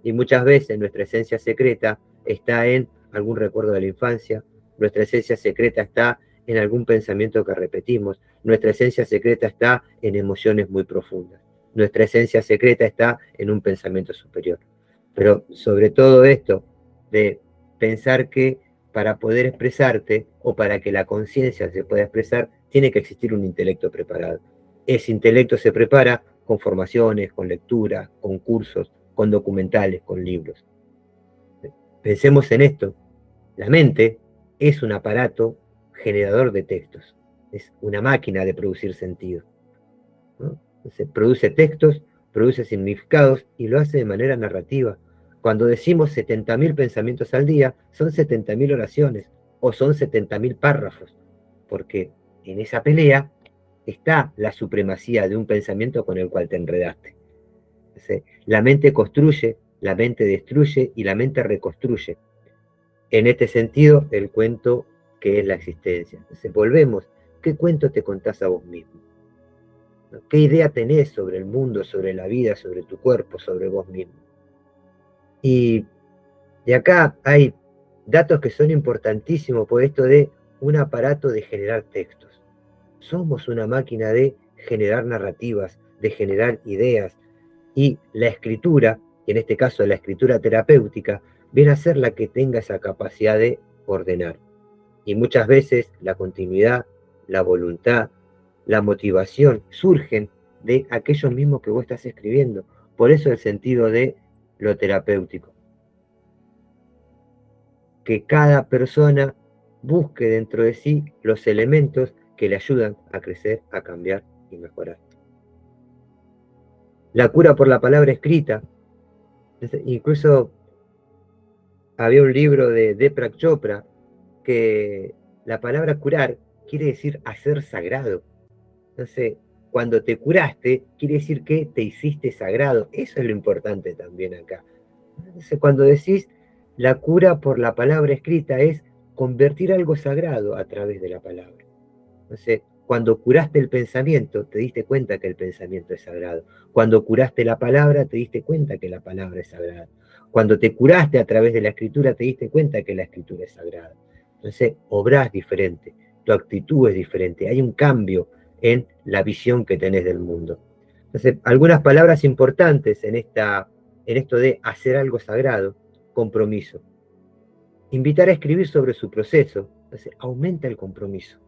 Speaker 2: Y muchas veces nuestra esencia secreta está en algún recuerdo de la infancia, nuestra esencia secreta está en algún pensamiento que repetimos, nuestra esencia secreta está en emociones muy profundas, nuestra esencia secreta está en un pensamiento superior. Pero sobre todo esto de pensar que para poder expresarte o para que la conciencia se pueda expresar, tiene que existir un intelecto preparado. Ese intelecto se prepara con formaciones, con lectura, con cursos, con documentales, con libros. Pensemos en esto. La mente es un aparato generador de textos. Es una máquina de producir sentido, ¿no? Entonces, produce textos, produce significados y lo hace de manera narrativa. Cuando decimos 70.000 pensamientos al día, son 70.000 oraciones o son 70.000 párrafos, porque en esa pelea está la supremacía de un pensamiento con el cual te enredaste. Entonces, la mente construye, la mente destruye y la mente reconstruye. En este sentido, el cuento que es la existencia. Entonces, volvemos. ¿Qué cuento te contás a vos mismo? ¿Qué idea tenés sobre el mundo, sobre la vida, sobre tu cuerpo, sobre vos mismo? Y de acá hay datos que son importantísimos por esto de un aparato de generar textos. Somos una máquina de generar narrativas, de generar ideas, y la escritura, y en este caso la escritura terapéutica, viene a ser la que tenga esa capacidad de ordenar. Y muchas veces la continuidad, la voluntad, la motivación surgen de aquellos mismos que vos estás escribiendo. Por eso el sentido de lo terapéutico. Que cada persona busque dentro de sí los elementos que le ayudan a crecer, a cambiar y mejorar. La cura por la palabra escrita. Incluso había un libro de Deepak Chopra que la palabra curar quiere decir hacer sagrado. Entonces, cuando te curaste, quiere decir que te hiciste sagrado. Eso es lo importante también acá. Entonces, cuando decís la cura por la palabra escrita es convertir algo sagrado a través de la palabra. Entonces, cuando curaste el pensamiento, te diste cuenta que el pensamiento es sagrado. Cuando curaste la palabra, te diste cuenta que la palabra es sagrada. Cuando te curaste a través de la escritura, te diste cuenta que la escritura es sagrada. Entonces, obrás diferente, tu actitud es diferente, hay un cambio en la visión que tenés del mundo. Entonces, algunas palabras importantes en esto de hacer algo sagrado: compromiso. Invitar a escribir sobre su proceso, entonces aumenta el compromiso,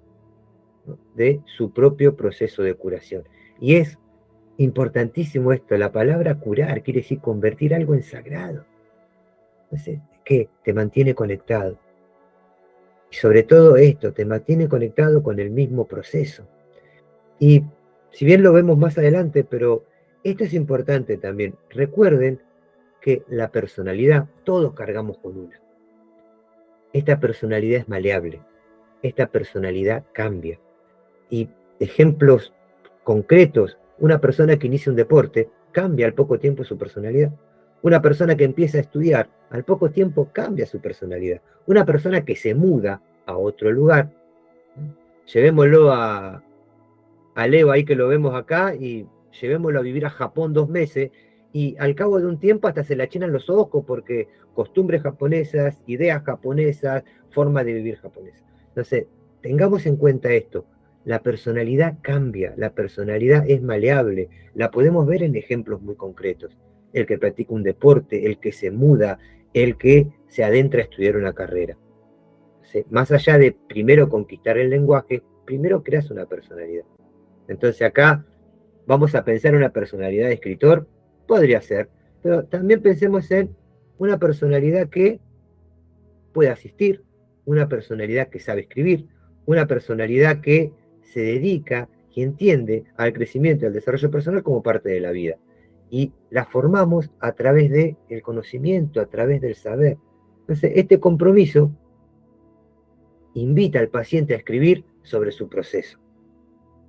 Speaker 2: ¿no?, de su propio proceso de curación. Y es importantísimo esto, la palabra curar quiere decir convertir algo en sagrado. Entonces, ¿qué? Te mantiene conectado. Y sobre todo esto, te mantiene conectado con el mismo proceso. Y si bien lo vemos más adelante, pero esto es importante también. Recuerden que la personalidad, todos cargamos con una. Esta personalidad es maleable, esta personalidad cambia. Y ejemplos concretos: una persona que inicia un deporte cambia al poco tiempo su personalidad. Una persona que empieza a estudiar, al poco tiempo cambia su personalidad. Una persona que se muda a otro lugar, llevémoslo a Leo ahí que lo vemos acá, y llevémoslo a vivir a Japón 2 meses, y al cabo de un tiempo hasta se le achinan los ojos porque costumbres japonesas, ideas japonesas, forma de vivir japonesa. Entonces, tengamos en cuenta esto. La personalidad cambia, la personalidad es maleable, la podemos ver en ejemplos muy concretos. el que practica un deporte, el que se muda, el que se adentra a estudiar una carrera. Entonces, más allá de primero conquistar el lenguaje, primero creas una personalidad. Entonces acá vamos a pensar en una personalidad de escritor, podría ser, pero también pensemos en una personalidad que puede asistir, una personalidad que sabe escribir, una personalidad que se dedica y entiende al crecimiento y al desarrollo personal como parte de la vida. Y la formamos a través del conocimiento, a través del saber. Entonces, este compromiso invita al paciente a escribir sobre su proceso,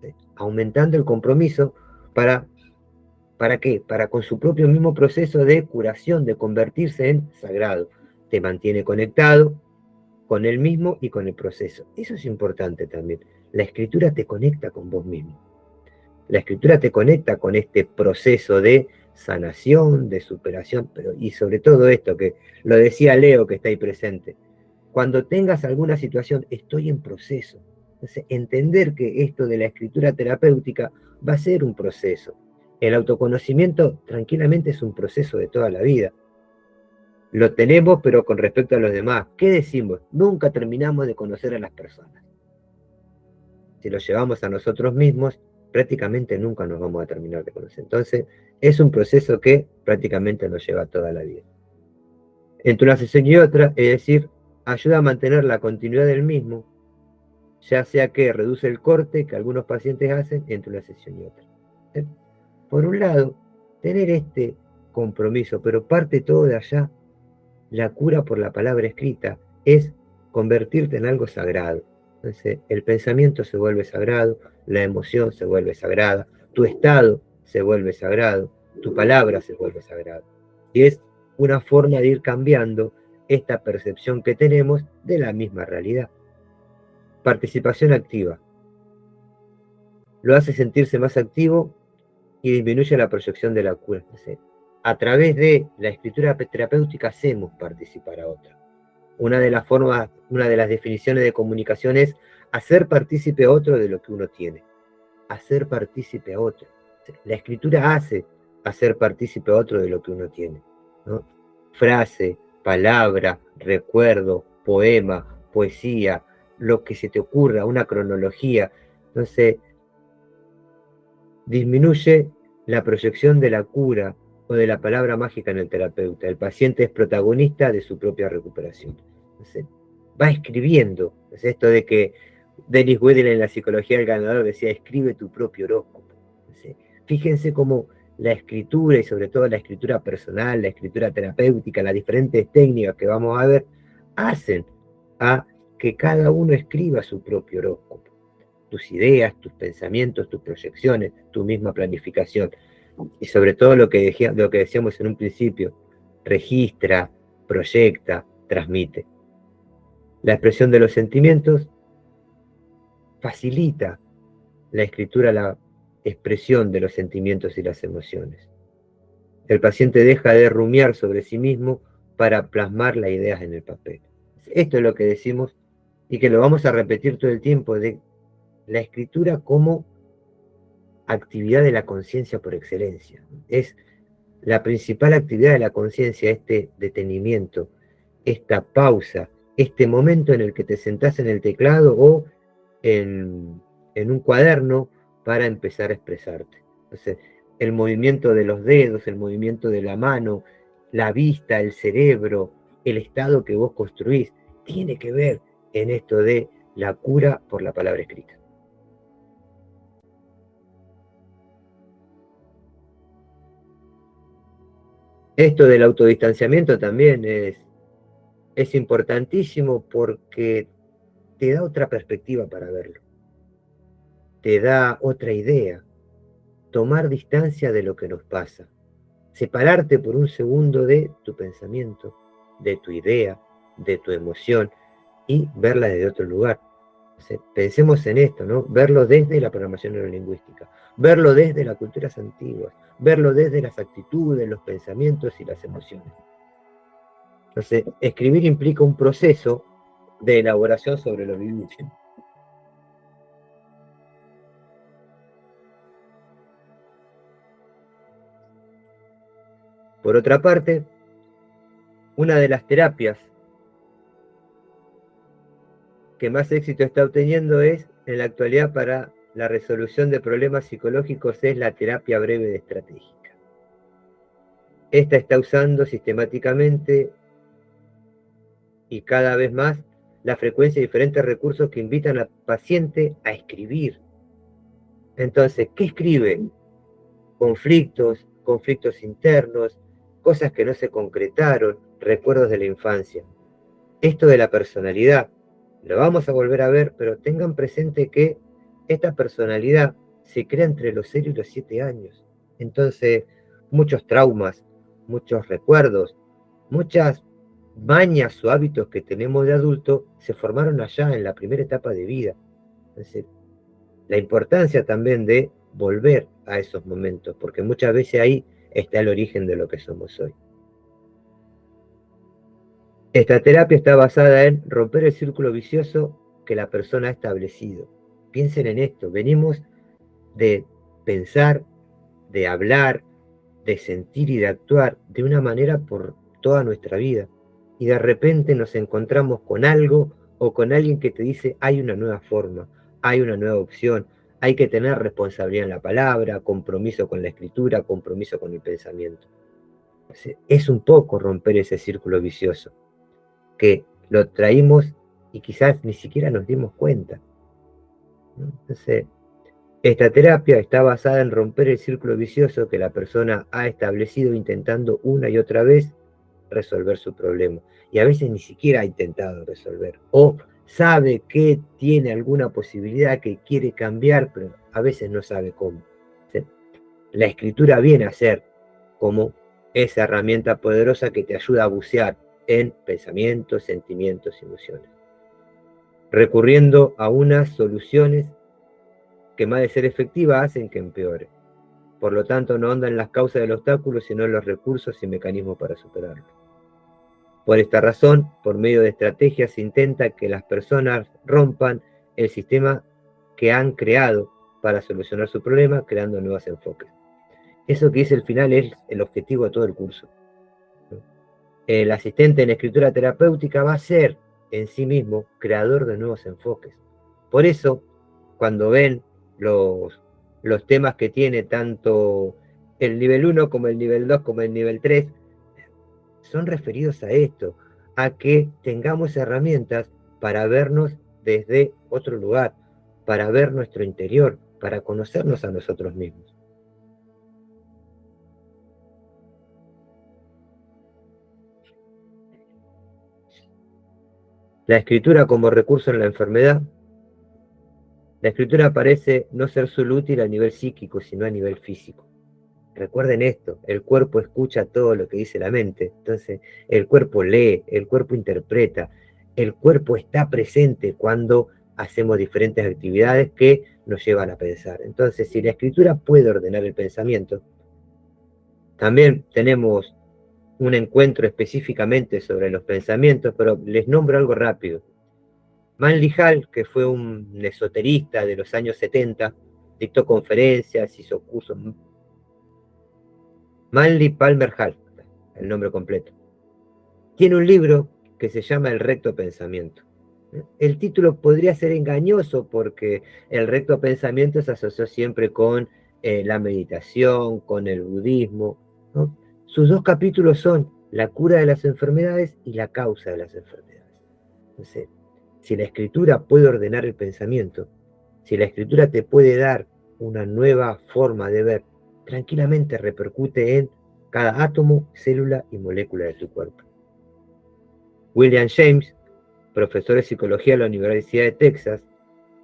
Speaker 2: ¿sí? Aumentando el compromiso ¿para qué? Para con su propio mismo proceso de curación, de convertirse en sagrado. Te mantiene conectado con él mismo y con el proceso. Eso es importante también. La escritura te conecta con vos mismo. La escritura te conecta con este proceso de sanación, de superación, pero y sobre todo esto que lo decía Leo que está ahí presente. Cuando tengas alguna situación, estoy en proceso. Entonces, entender que esto de la escritura terapéutica va a ser un proceso. El autoconocimiento tranquilamente es un proceso de toda la vida. Lo tenemos, pero con respecto a los demás. ¿Qué decimos? Nunca terminamos de conocer a las personas. Si lo llevamos a nosotros mismos, prácticamente nunca nos vamos a terminar de conocer. Entonces, es un proceso que prácticamente nos lleva toda la vida. Entre una sesión y otra, es decir, ayuda a mantener la continuidad del mismo, ya sea que reduce el corte que algunos pacientes hacen entre una sesión y otra. Por un lado, tener este compromiso, pero parte todo de allá. La cura por la palabra escrita es convertirte en algo sagrado. Entonces, el pensamiento se vuelve sagrado, la emoción se vuelve sagrada, tu estado se vuelve sagrado, tu palabra se vuelve sagrada. Y es una forma de ir cambiando esta percepción que tenemos de la misma realidad. Participación activa. Lo hace sentirse más activo y disminuye la proyección de la cura. Entonces, a través de la escritura terapéutica hacemos participar a otro. Una de las formas, una de las definiciones de comunicación es hacer partícipe a otro de lo que uno tiene. Hacer partícipe a otro. La escritura hace hacer partícipe a otro de lo que uno tiene, ¿no? Frase, palabra, recuerdo, poema, poesía, lo que se te ocurra, una cronología. Entonces, disminuye la proyección de la cura o de la palabra mágica en el terapeuta. El paciente es protagonista de su propia recuperación. Entonces, va escribiendo. Es esto de que Dennis Wedel en la psicología del ganador decía, escribe tu propio horóscopo. Entonces, fíjense cómo la escritura y sobre todo la escritura personal, la escritura terapéutica, las diferentes técnicas que vamos a ver, hacen a que cada uno escriba su propio horóscopo. Tus ideas, tus pensamientos, tus proyecciones, tu misma planificación. Y sobre todo lo que decíamos en un principio, registra, proyecta, transmite. La expresión de los sentimientos facilita la escritura, la expresión de los sentimientos y las emociones. El paciente deja de rumiar sobre sí mismo para plasmar las ideas en el papel. Esto es lo que decimos y que lo vamos a repetir todo el tiempo, de la escritura como actividad de la conciencia por excelencia. Es la principal actividad de la conciencia, este detenimiento, esta pausa, este momento en el que te sentás en el teclado o en un cuaderno para empezar a expresarte. Entonces, el movimiento de los dedos, el movimiento de la mano, la vista, el cerebro, el estado que vos construís, tiene que ver en esto de la cura por la palabra escrita. Esto del autodistanciamiento también es importantísimo porque te da otra perspectiva para verlo, te da otra idea, tomar distancia de lo que nos pasa, separarte por un segundo de tu pensamiento, de tu idea, de tu emoción y verla desde otro lugar. Pensemos en esto, ¿no? Verlo desde la programación neurolingüística, verlo desde las culturas antiguas, verlo desde las actitudes, los pensamientos y las emociones. Entonces, escribir implica un proceso de elaboración sobre lo vivido. Por otra parte, una de las terapias que más éxito está obteniendo es, en la actualidad, para la resolución de problemas psicológicos, es la terapia breve estratégica. Esta está usando sistemáticamente y cada vez más la frecuencia de diferentes recursos que invitan al paciente a escribir. Entonces, ¿qué escribe? Conflictos, conflictos internos, cosas que no se concretaron, recuerdos de la infancia. Esto de la personalidad, lo vamos a volver a ver, pero tengan presente que esta personalidad se crea entre los 0 y los 7 años. Entonces, muchos traumas, muchos recuerdos, muchas mañas o hábitos que tenemos de adulto se formaron allá en la primera etapa de vida. Entonces, la importancia también de volver a esos momentos, porque muchas veces ahí está el origen de lo que somos hoy. Esta terapia está basada en romper el círculo vicioso que la persona ha establecido. Piensen en esto, venimos de pensar, de hablar, de sentir y de actuar de una manera por toda nuestra vida. Y de repente nos encontramos con algo o con alguien que te dice hay una nueva forma, hay una nueva opción, hay que tener responsabilidad en la palabra, compromiso con la escritura, compromiso con el pensamiento. Es un poco romper ese círculo vicioso, que lo traímos y quizás ni siquiera nos dimos cuenta. Entonces, esta terapia está basada en romper el círculo vicioso que la persona ha establecido intentando una y otra vez resolver su problema. Y a veces ni siquiera ha intentado resolver. O sabe que tiene alguna posibilidad, que quiere cambiar, pero a veces no sabe cómo. La escritura viene a ser como esa herramienta poderosa que te ayuda a bucear en pensamientos, sentimientos y emociones, recurriendo a unas soluciones que más de ser efectiva hacen que empeore. Por lo tanto, no andan en las causas del obstáculo, sino en los recursos y mecanismos para superarlo. Por esta razón, por medio de estrategias se intenta que las personas rompan el sistema que han creado para solucionar su problema, creando nuevos enfoques. Eso que dice el final es el objetivo de todo el curso. El asistente en escritura terapéutica va a ser en sí mismo creador de nuevos enfoques. Por eso, cuando ven los temas que tiene tanto el nivel 1 como el nivel 2 como el nivel 3, son referidos a esto, a que tengamos herramientas para vernos desde otro lugar, para ver nuestro interior, para conocernos a nosotros mismos. La escritura como recurso en la enfermedad. La escritura parece no ser solo útil a nivel psíquico, sino a nivel físico. Recuerden esto, el cuerpo escucha todo lo que dice la mente, entonces el cuerpo lee, el cuerpo interpreta, el cuerpo está presente cuando hacemos diferentes actividades que nos llevan a pensar. Entonces, si la escritura puede ordenar el pensamiento, también tenemos un encuentro específicamente sobre los pensamientos, pero les nombro algo rápido. Manly Hall, que fue un esoterista de los años 70, dictó conferencias, hizo cursos. Manly Palmer Hall, el nombre completo. Tiene un libro que se llama El recto pensamiento. El título podría ser engañoso porque el recto pensamiento se asoció siempre con la meditación, con el budismo, ¿no? Sus dos capítulos son la cura de las enfermedades y la causa de las enfermedades. Entonces, si la escritura puede ordenar el pensamiento, si la escritura te puede dar una nueva forma de ver, tranquilamente repercute en cada átomo, célula y molécula de tu cuerpo. William James, profesor de psicología de la Universidad de Texas,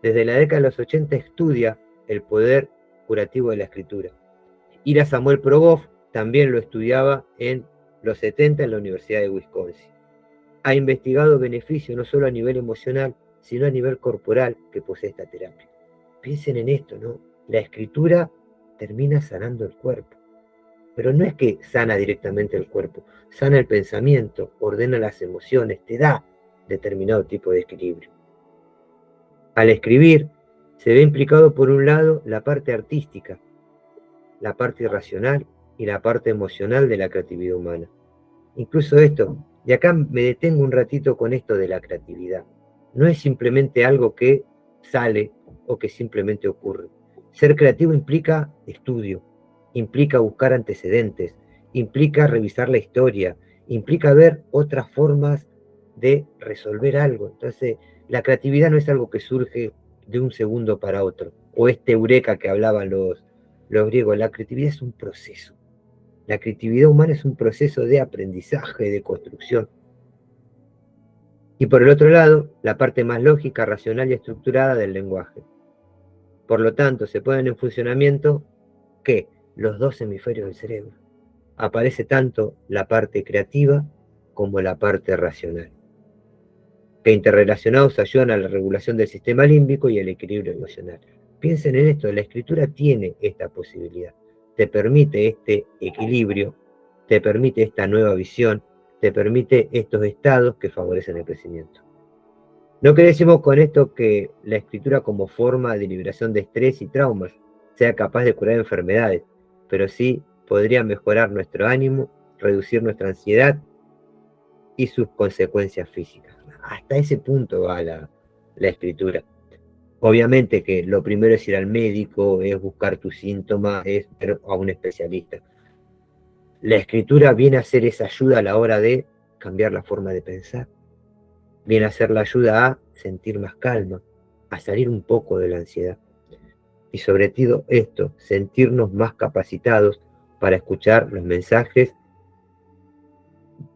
Speaker 2: desde la década de los 80 estudia el poder curativo de la escritura. Ira Samuel Provost también lo estudiaba en los 70 en la Universidad de Wisconsin. Ha investigado beneficios no solo a nivel emocional, sino a nivel corporal que posee esta terapia. Piensen en esto, ¿no? La escritura termina sanando el cuerpo. Pero no es que sana directamente el cuerpo, sana el pensamiento, ordena las emociones, te da determinado tipo de equilibrio. Al escribir, se ve implicado por un lado la parte artística, la parte irracional y la parte emocional de la creatividad humana. Incluso esto, y acá me detengo un ratito con esto de la creatividad. No es simplemente algo que sale o que simplemente ocurre. Ser creativo implica estudio, implica buscar antecedentes, implica revisar la historia, implica ver otras formas de resolver algo. Entonces, la creatividad no es algo que surge de un segundo para otro, o este eureka que hablaban los griegos. La creatividad es un proceso. La creatividad humana es un proceso de aprendizaje, de construcción. Y por el otro lado, la parte más lógica, racional y estructurada del lenguaje. Por lo tanto, se ponen en funcionamiento que los dos hemisferios del cerebro. Aparece tanto la parte creativa como la parte racional, que interrelacionados ayudan a la regulación del sistema límbico y el equilibrio emocional. Piensen en esto, la escritura tiene esta posibilidad, te permite este equilibrio, te permite esta nueva visión, te permite estos estados que favorecen el crecimiento. No decimos con esto que la escritura como forma de liberación de estrés y traumas sea capaz de curar enfermedades, pero sí podría mejorar nuestro ánimo, reducir nuestra ansiedad y sus consecuencias físicas. Hasta ese punto va la escritura. Obviamente que lo primero es ir al médico, es buscar tus síntomas, es ver a un especialista. La escritura viene a ser esa ayuda a la hora de cambiar la forma de pensar. Viene a ser la ayuda a sentir más calma, a salir un poco de la ansiedad. Y sobre todo esto, sentirnos más capacitados para escuchar los mensajes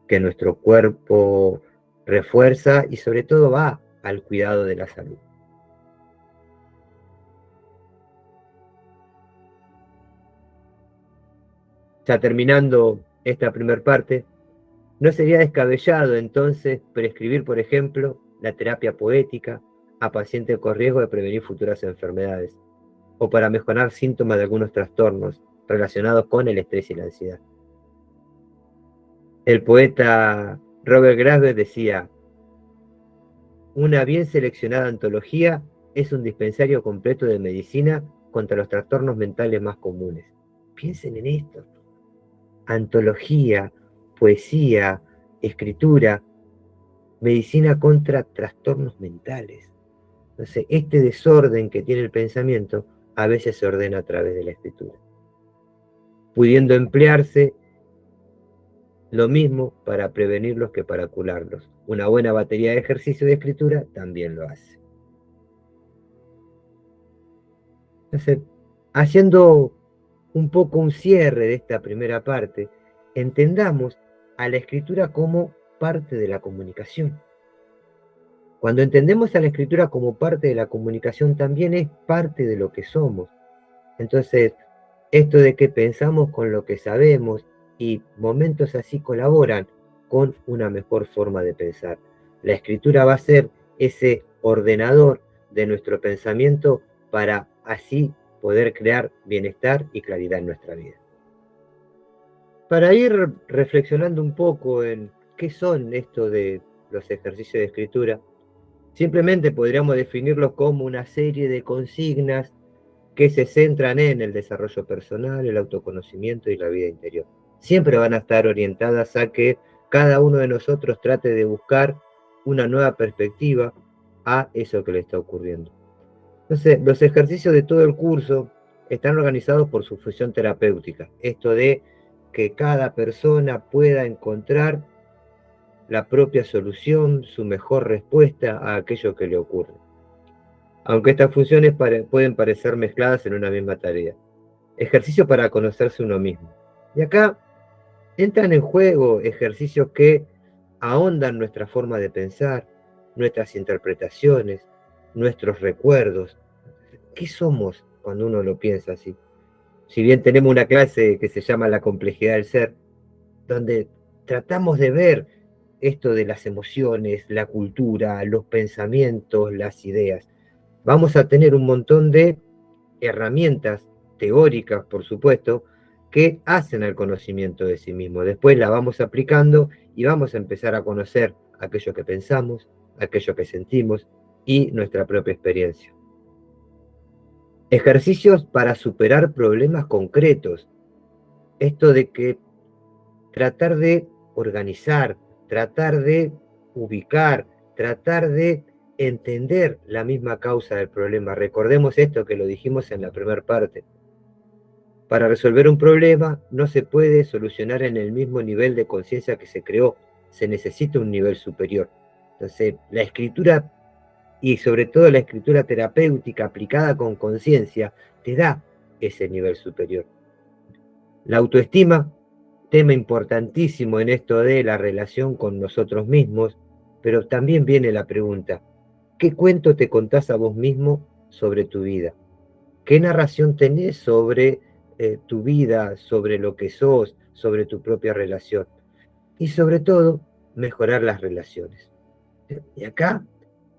Speaker 2: que nuestro cuerpo refuerza y sobre todo va al cuidado de la salud. Ya terminando esta primera parte, no sería descabellado entonces prescribir, por ejemplo, la terapia poética a pacientes con riesgo de prevenir futuras enfermedades o para mejorar síntomas de algunos trastornos relacionados con el estrés y la ansiedad. El poeta Robert Graves decía: una bien seleccionada antología es un dispensario completo de medicina contra los trastornos mentales más comunes. Piensen en esto. Antología, poesía, escritura, medicina contra trastornos mentales. Entonces, este desorden que tiene el pensamiento a veces se ordena a través de la escritura, pudiendo emplearse lo mismo para prevenirlos que para curarlos. Una buena batería de ejercicio de escritura también lo hace. Entonces, haciendo un poco un cierre de esta primera parte, entendamos a la escritura como parte de la comunicación. Cuando entendemos a la escritura como parte de la comunicación, también es parte de lo que somos. Entonces, esto de que pensamos con lo que sabemos y momentos así colaboran con una mejor forma de pensar. La escritura va a ser ese ordenador de nuestro pensamiento para así poder crear bienestar y claridad en nuestra vida. Para ir reflexionando un poco en qué son esto de los ejercicios de escritura, simplemente podríamos definirlos como una serie de consignas que se centran en el desarrollo personal, el autoconocimiento y la vida interior. Siempre van a estar orientadas a que cada uno de nosotros trate de buscar una nueva perspectiva a eso que le está ocurriendo. Entonces, los ejercicios de todo el curso están organizados por su función terapéutica. Esto de que cada persona pueda encontrar la propia solución, su mejor respuesta a aquello que le ocurre. Aunque estas funciones pueden parecer mezcladas en una misma tarea. Ejercicio para conocerse uno mismo. Y acá entran en juego ejercicios que ahondan nuestra forma de pensar, nuestras interpretaciones, nuestros recuerdos. ¿Qué somos cuando uno lo piensa así? Si bien tenemos una clase que se llama La complejidad del ser, donde tratamos de ver esto de las emociones, la cultura, los pensamientos, las ideas, vamos a tener un montón de herramientas teóricas, por supuesto, que hacen al conocimiento de sí mismo. Después la vamos aplicando y vamos a empezar a conocer aquello que pensamos, aquello que sentimos y nuestra propia experiencia. Ejercicios para superar problemas concretos. esto de que tratar de organizar, tratar de ubicar, tratar de entender la misma causa del problema. Recordemos esto que lo dijimos en la primera parte. Para resolver un problema no se puede solucionar en el mismo nivel de conciencia que se creó, se necesita un nivel superior. Entonces, la escritura, y sobre todo la escritura terapéutica aplicada con conciencia, te da ese nivel superior. La autoestima, tema importantísimo en esto de la relación con nosotros mismos, pero también viene la pregunta, ¿qué cuento te contás a vos mismo sobre tu vida? ¿Qué narración tenés sobre tu vida, sobre lo que sos, sobre tu propia relación? Y sobre todo, mejorar las relaciones. Y acá,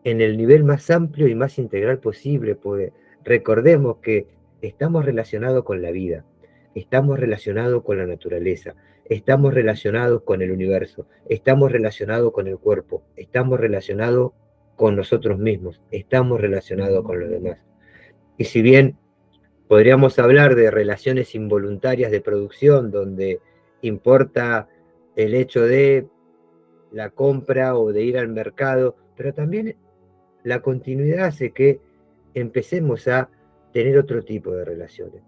Speaker 2: en el nivel más amplio y más integral posible, pues recordemos que estamos relacionados con la vida, estamos relacionados con la naturaleza, estamos relacionados con el universo, estamos relacionados con el cuerpo, estamos relacionados con nosotros mismos, estamos relacionados con los demás. Y si bien podríamos hablar de relaciones involuntarias de producción, donde importa el hecho de la compra o de ir al mercado, pero también la continuidad hace que empecemos a tener otro tipo de relaciones,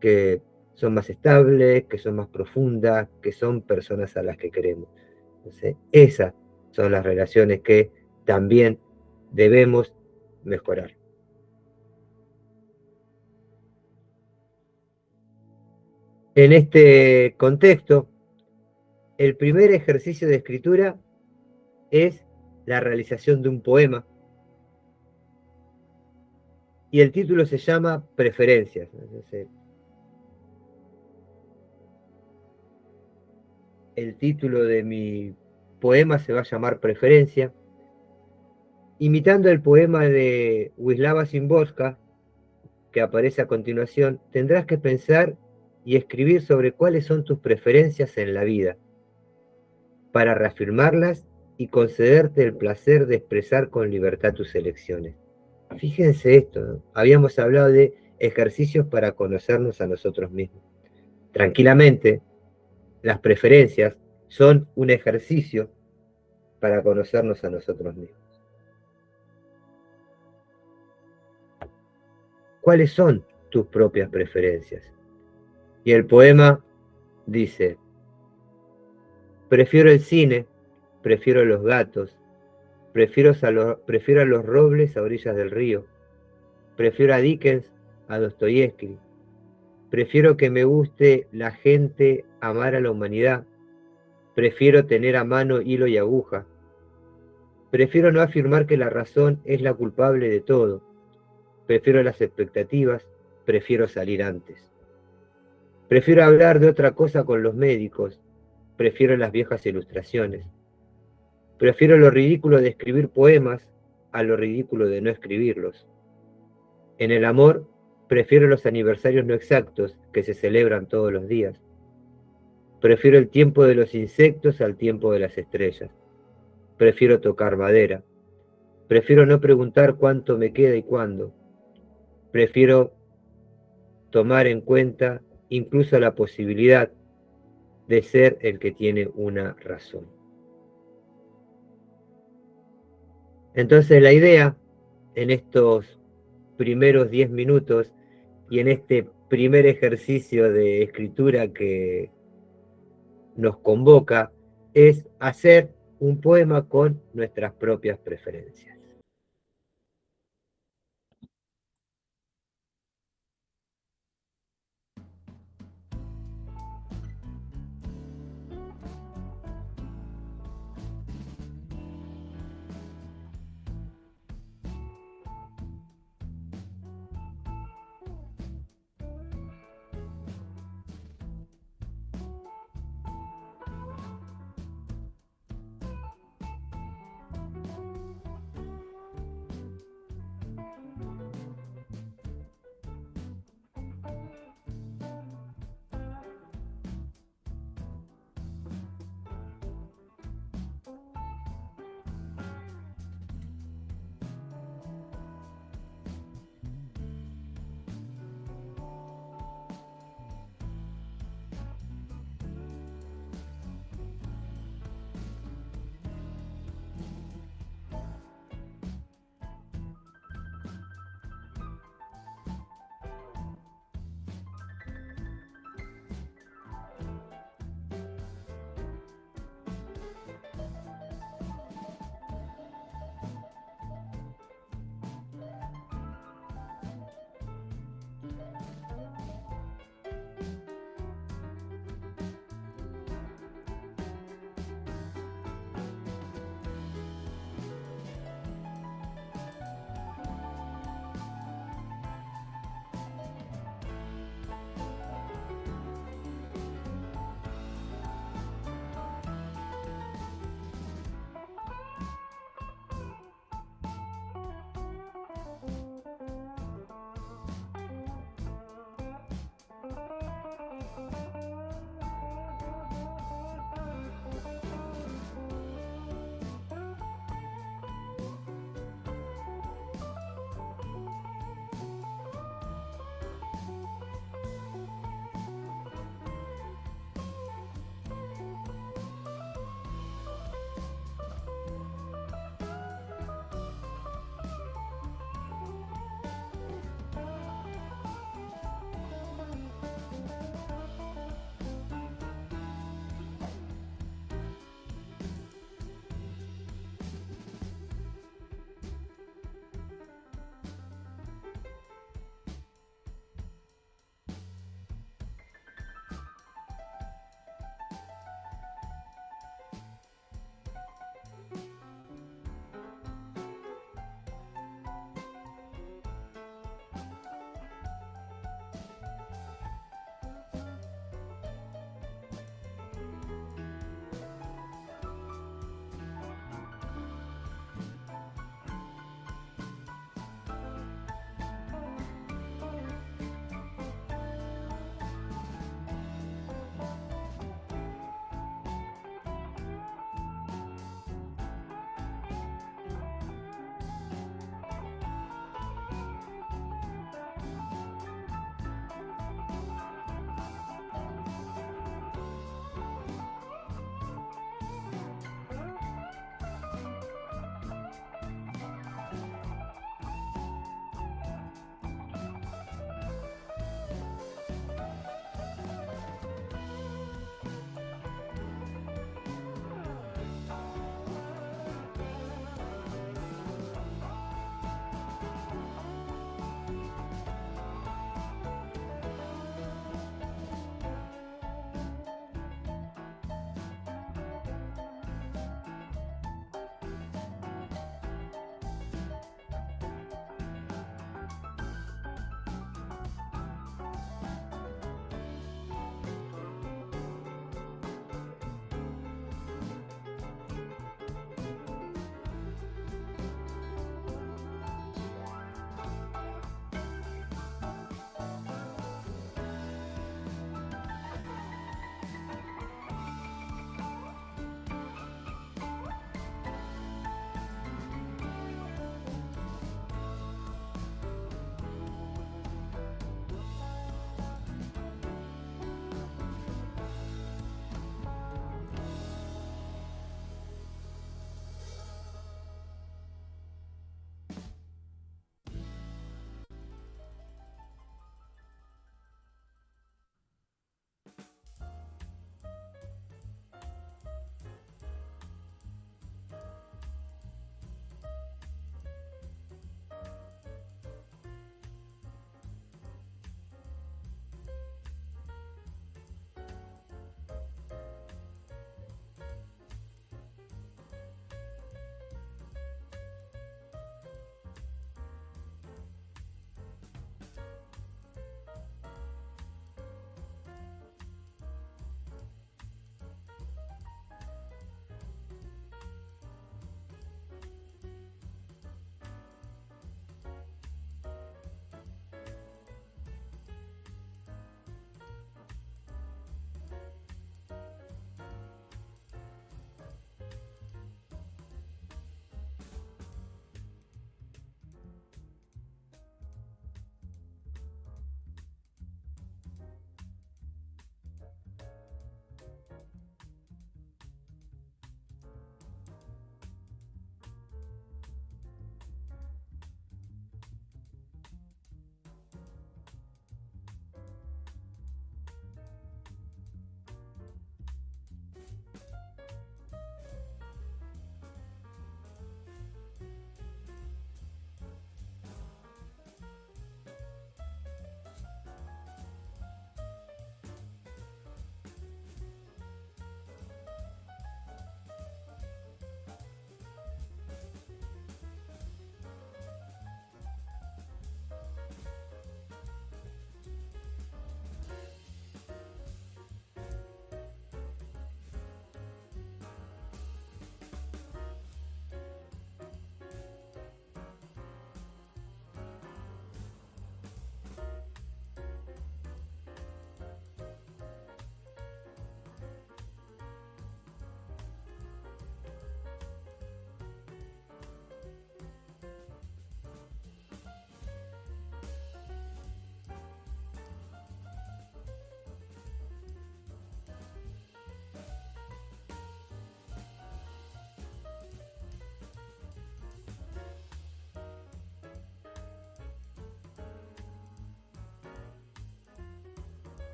Speaker 2: que son más estables, que son más profundas, que son personas a las que queremos. Entonces, esas son las relaciones que también debemos mejorar. En este contexto, el primer ejercicio de escritura es la realización de un poema y el título se llama Preferencias. Entonces, el título de mi poema se va a llamar Preferencia, imitando el poema de Wisława Szymborska, que aparece a continuación. Tendrás que pensar y escribir sobre cuáles son tus preferencias en la vida, para reafirmarlas y concederte el placer de expresar con libertad tus elecciones. Fíjense esto, ¿no? Habíamos hablado de ejercicios para conocernos a nosotros mismos. Tranquilamente, las preferencias son un ejercicio para conocernos a nosotros mismos. ¿Cuáles son tus propias preferencias? Y el poema dice: prefiero el cine, prefiero los gatos, prefiero a los robles a orillas del río, prefiero a Dickens a Dostoyevsky, prefiero que me guste la gente, amar a la humanidad, prefiero tener a mano hilo y aguja, prefiero no afirmar que la razón es la culpable de todo, prefiero las expectativas, prefiero salir antes. Prefiero hablar de otra cosa con los médicos, prefiero las viejas ilustraciones. Prefiero lo ridículo de escribir poemas a lo ridículo de no escribirlos. En el amor, prefiero los aniversarios no exactos que se celebran todos los días. Prefiero el tiempo de los insectos al tiempo de las estrellas. Prefiero tocar madera. Prefiero no preguntar cuánto me queda y cuándo. Prefiero tomar en cuenta incluso la posibilidad de ser el que tiene una razón. Entonces la idea en estos primeros 10 minutos y en este primer ejercicio de escritura que nos convoca es hacer un poema con nuestras propias preferencias.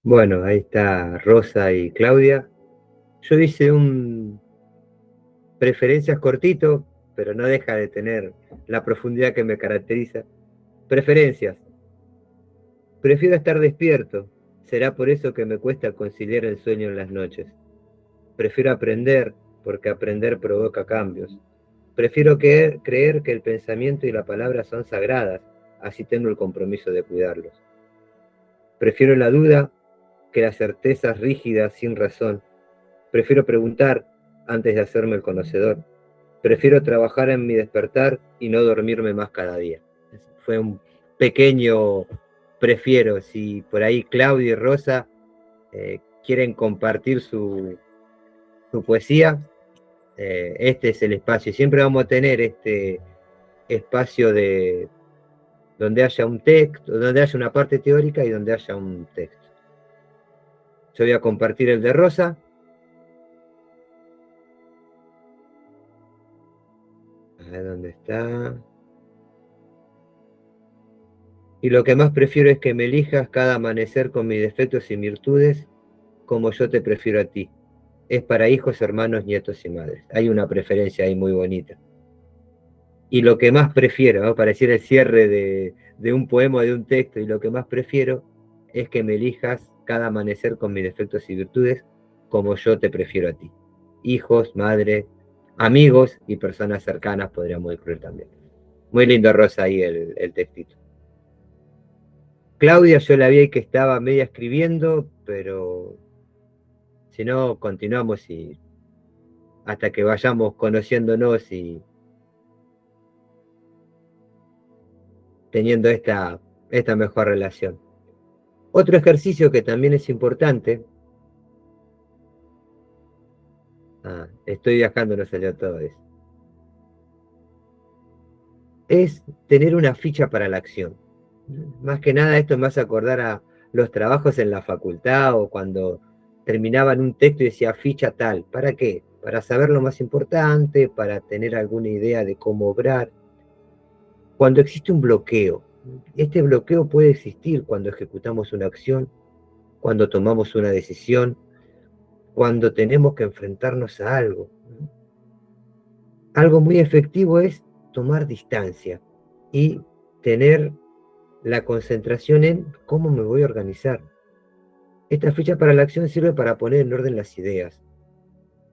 Speaker 2: Bueno, ahí está Rosa y Claudia. Yo hice un preferencias cortito, pero no deja de tener la profundidad que me caracteriza. Preferencias. Prefiero estar despierto. Será por eso que me cuesta conciliar el sueño en las noches. Prefiero aprender, porque aprender provoca cambios. Prefiero creer que el pensamiento y la palabra son sagradas, así tengo el compromiso de cuidarlos. Prefiero la duda que las certezas rígidas sin razón. Prefiero preguntar antes de hacerme el conocedor. Prefiero trabajar en mi despertar y no dormirme más cada día. Fue un pequeño prefiero. Si por ahí Claudia y Rosa quieren compartir su poesía, este es el espacio. Siempre vamos a tener este espacio de donde haya un texto, donde haya una parte teórica y donde haya un texto. Yo voy a compartir el de Rosa. A ver dónde está. Y lo que más prefiero es que me elijas cada amanecer con mis defectos y virtudes, como yo te prefiero a ti. Es para hijos, hermanos, nietos y madres. Hay una preferencia ahí muy bonita. Y lo que más prefiero, ¿no? Pareciera el cierre de un poema, de un texto, y lo que más prefiero es que me elijas cada amanecer con mis defectos y virtudes, como yo te prefiero a ti. Hijos, madre, amigos y personas cercanas podríamos incluir también. Muy lindo, Rosa, ahí el textito. Claudia, yo la vi que estaba media escribiendo, pero si no, continuamos y hasta que vayamos conociéndonos y teniendo esta mejor relación. Otro ejercicio que también es importante, estoy viajando, no salió todo eso, es tener una ficha para la acción. Más que nada esto me hace acordar a los trabajos en la facultad o cuando terminaban un texto y decía ficha tal. ¿Para qué? Para saber lo más importante, para tener alguna idea de cómo obrar. Cuando existe un bloqueo, este bloqueo puede existir cuando ejecutamos una acción, cuando tomamos una decisión, cuando tenemos que enfrentarnos a algo. Algo muy efectivo es tomar distancia y tener la concentración en cómo me voy a organizar. Esta ficha para la acción sirve para poner en orden las ideas,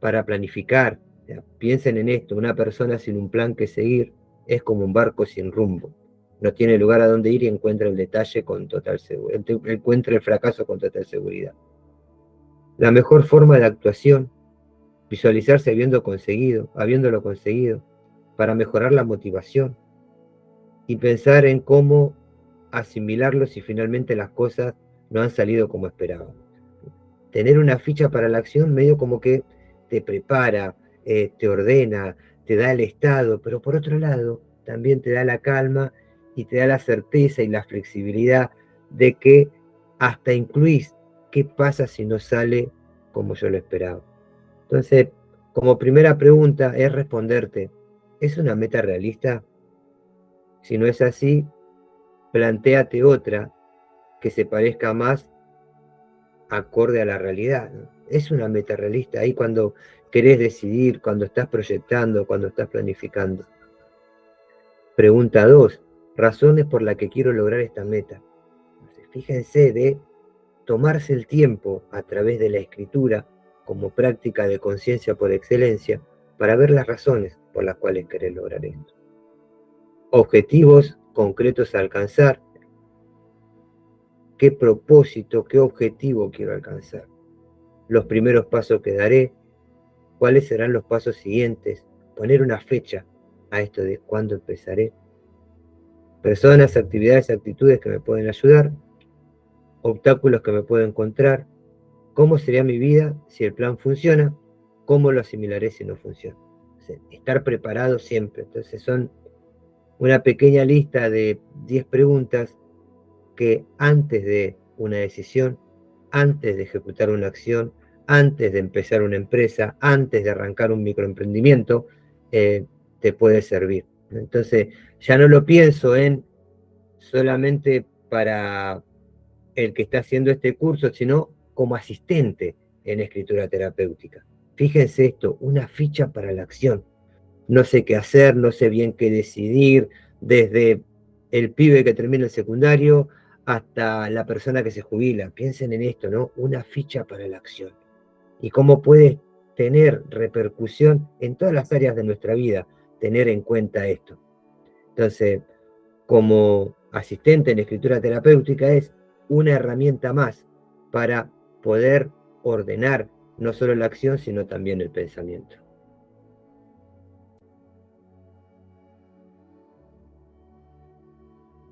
Speaker 2: para planificar. O sea, piensen en esto, una persona sin un plan que seguir es como un barco sin rumbo. No tiene lugar a dónde ir y encuentra el detalle con total seguridad, encuentra el fracaso con total seguridad. La mejor forma de actuación, visualizarse habiéndolo conseguido, para mejorar la motivación y pensar en cómo asimilarlo si finalmente las cosas no han salido como esperábamos. Tener una ficha para la acción medio como que te prepara, te ordena, te da el estado, pero por otro lado también te da la calma y te da la certeza y la flexibilidad de que hasta incluís qué pasa si no sale como yo lo esperaba. Entonces, como primera pregunta es responderte, ¿es una meta realista? Si no es así, plantéate otra que se parezca más acorde a la realidad, ¿no? Es una meta realista ahí cuando querés decidir, cuando estás proyectando, cuando estás planificando. Pregunta 2, razones por las que quiero lograr esta meta. Entonces, fíjense de tomarse el tiempo a través de la escritura como práctica de conciencia por excelencia para ver las razones por las cuales querés lograr esto. Objetivos concretos a alcanzar. ¿Qué propósito, qué objetivo quiero alcanzar? Los primeros pasos que daré, cuáles serán los pasos siguientes, poner una fecha a esto de cuándo empezaré. Personas, actividades, actitudes que me pueden ayudar, obstáculos que me puedo encontrar, cómo sería mi vida si el plan funciona, cómo lo asimilaré si no funciona. O sea, estar preparado siempre. Entonces son una pequeña lista de 10 preguntas que antes de una decisión, antes de ejecutar una acción, antes de empezar una empresa, antes de arrancar un microemprendimiento, te puede servir. Entonces, ya no lo pienso en solamente para el que está haciendo este curso, sino como asistente en escritura terapéutica. Fíjense esto, una ficha para la acción. No sé qué hacer, no sé bien qué decidir, desde el pibe que termina el secundario hasta la persona que se jubila. Piensen en esto, ¿no? Una ficha para la acción. Y cómo puede tener repercusión en todas las áreas de nuestra vida, tener en cuenta esto. Entonces, como asistente en escritura terapéutica es una herramienta más para poder ordenar no solo la acción, sino también el pensamiento.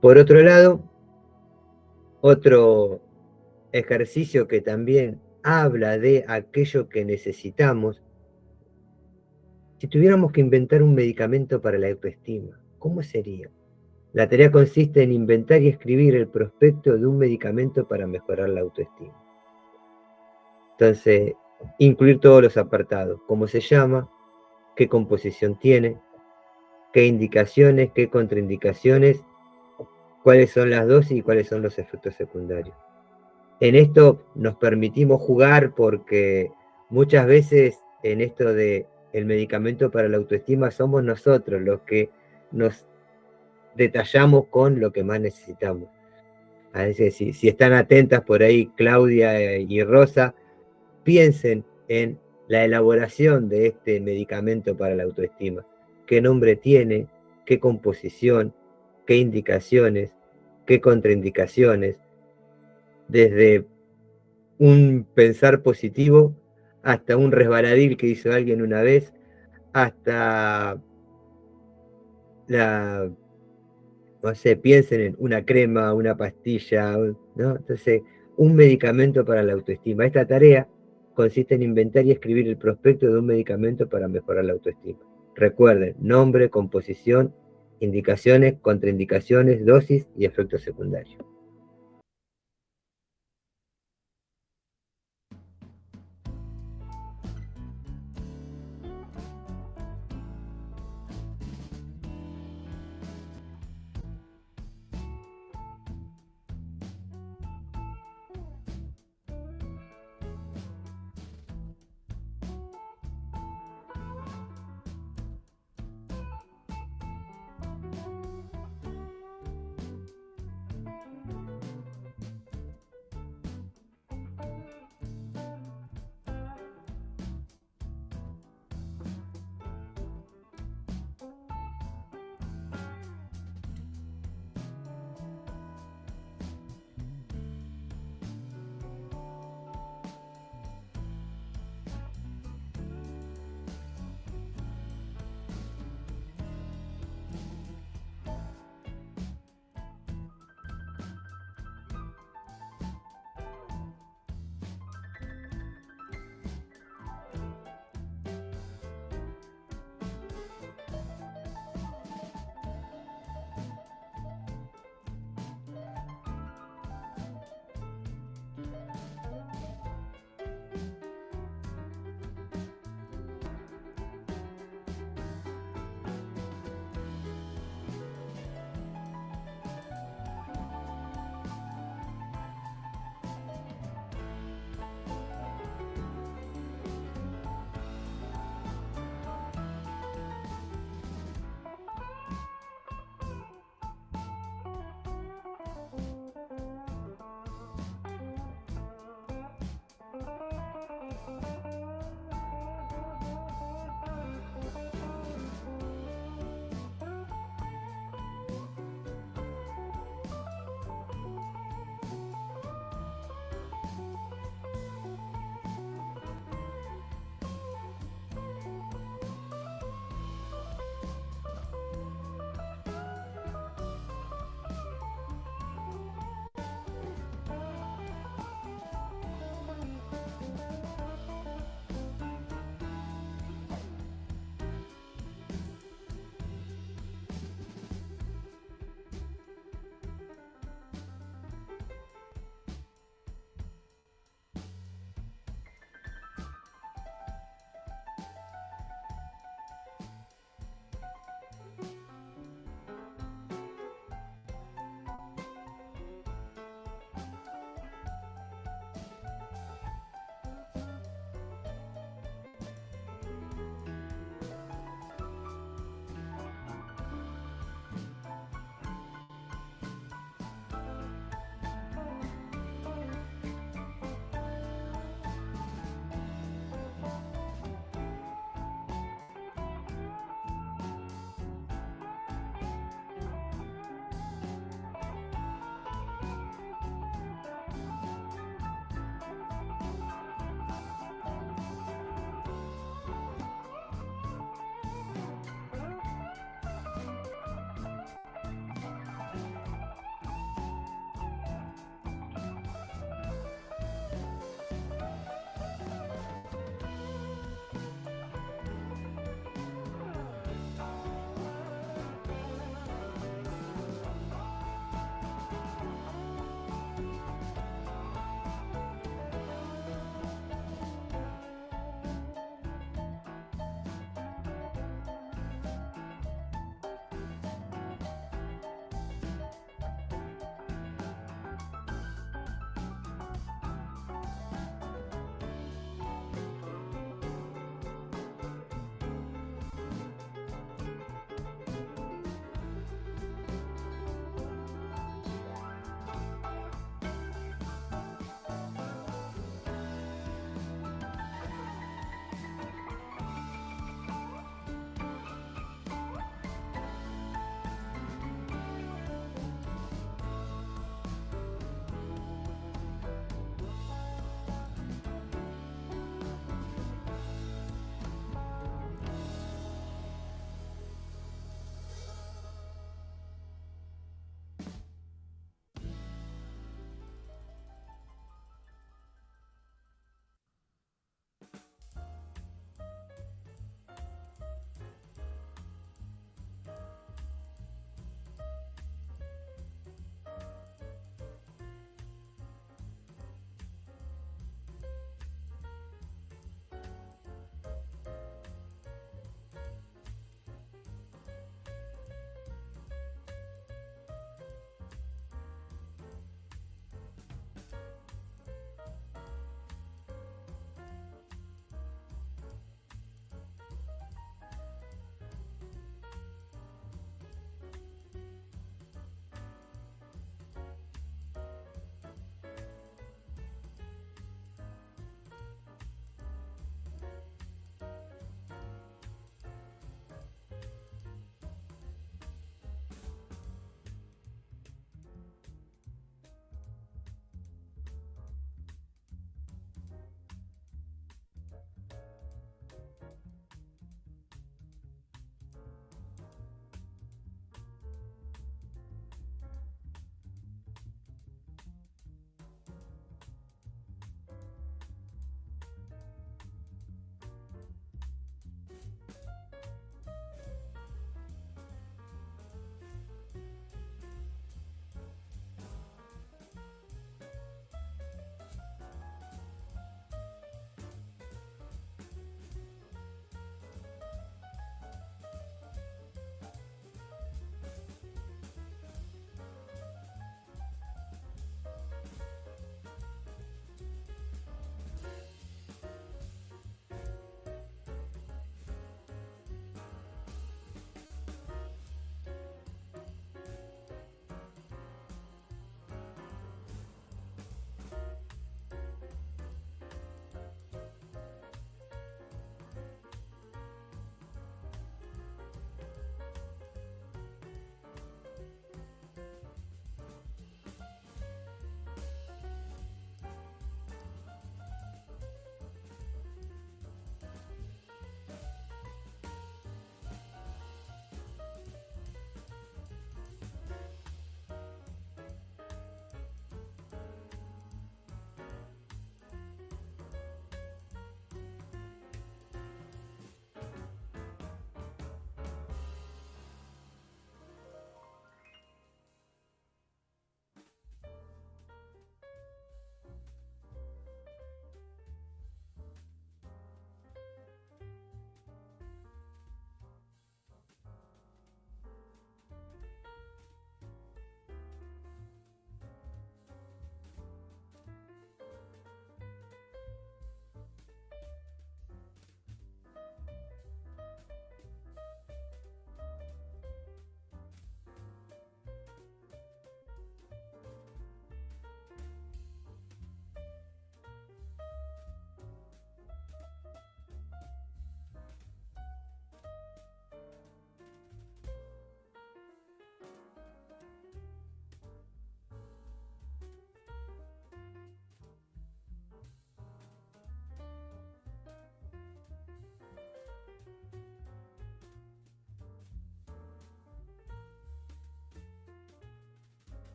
Speaker 2: Por otro lado, otro ejercicio que también habla de aquello que necesitamos, si tuviéramos que inventar un medicamento para la autoestima, ¿cómo sería? La tarea consiste en inventar y escribir el prospecto de un medicamento para mejorar la autoestima. Entonces, incluir todos los apartados, cómo se llama, qué composición tiene, qué indicaciones, qué contraindicaciones, cuáles son las dosis y cuáles son los efectos secundarios. En esto nos permitimos jugar porque muchas veces en esto de el medicamento para la autoestima somos nosotros los que nos detallamos con lo que más necesitamos. A veces, si están atentas por ahí Claudia y Rosa, piensen en la elaboración de este medicamento para la autoestima. ¿Qué nombre tiene? ¿Qué composición? ¿Qué indicaciones? ¿Qué contraindicaciones? Desde un pensar positivo hasta un resbaladil que hizo alguien una vez, hasta no sé, piensen en una crema, una pastilla, ¿no? Entonces, un medicamento para la autoestima. Esta tarea consiste en inventar y escribir el prospecto de un medicamento para mejorar la autoestima. Recuerden, nombre, composición, indicaciones, contraindicaciones, dosis y efectos secundarios.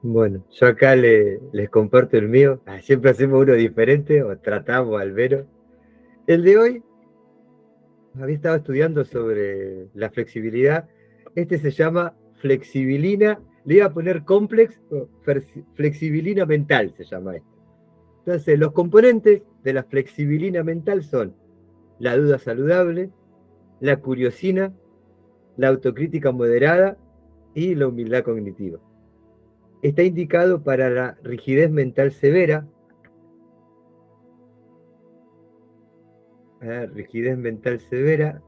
Speaker 2: Bueno, yo acá les comparto el mío. Siempre hacemos uno diferente, o tratamos al menos. El de hoy, había estado estudiando sobre la flexibilidad. Este se llama flexibilina, le iba a poner complex, flexibilina mental se llama esto. Entonces, los componentes de la flexibilina mental son la duda saludable, la curiosina, la autocrítica moderada y la humildad cognitiva. Está indicado para la rigidez mental severa, rigidez mental severa,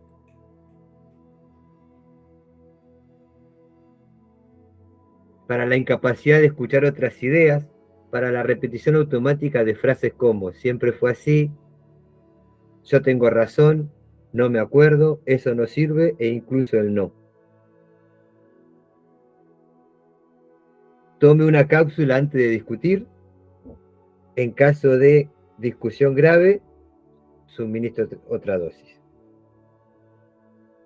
Speaker 2: para la incapacidad de escuchar otras ideas, para la repetición automática de frases como siempre fue así, yo tengo razón, no me acuerdo, eso no sirve, e incluso el no. Tome una cápsula antes de discutir. En caso de discusión grave, suministro otra dosis.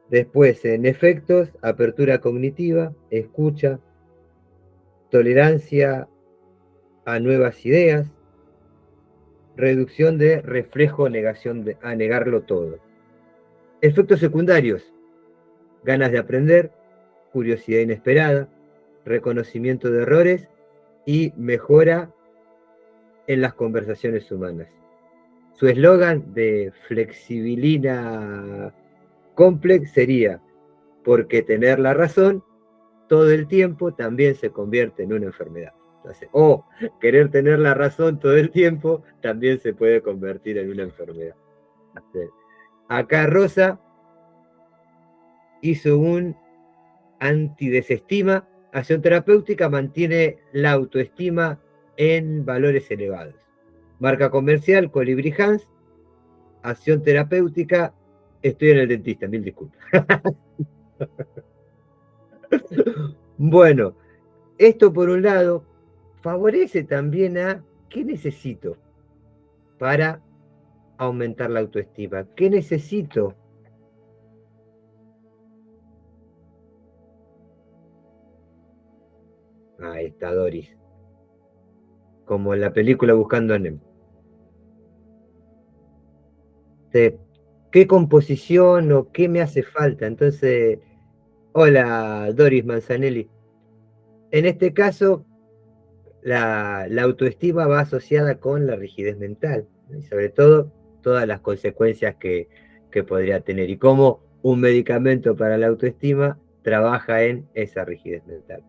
Speaker 2: Después, en efectos, apertura cognitiva, escucha, tolerancia a nuevas ideas, reducción de reflejo a negarlo todo. Efectos secundarios, ganas de aprender, curiosidad inesperada, reconocimiento de errores y mejora en las conversaciones humanas. Su eslogan de Flexibilina Complex sería: porque tener la razón todo el tiempo también se convierte en una enfermedad. Entonces, querer tener la razón todo el tiempo también se puede convertir en una enfermedad. Acá Rosa hizo un antidesestima. Acción terapéutica mantiene la autoestima en valores elevados. Marca comercial, Colibri Hans. Acción terapéutica, estoy en el dentista, mil disculpas. Bueno, esto por un lado favorece también a ¿qué necesito para aumentar la autoestima? ¿Qué necesito? Ahí está Doris. Como en la película Buscando a Nemo. ¿Qué composición o qué me hace falta? Entonces, hola Doris Manzanelli. En este caso, la autoestima va asociada con la rigidez mental, y sobre todo todas las consecuencias que podría tener y cómo un medicamento para la autoestima trabaja en esa rigidez mental.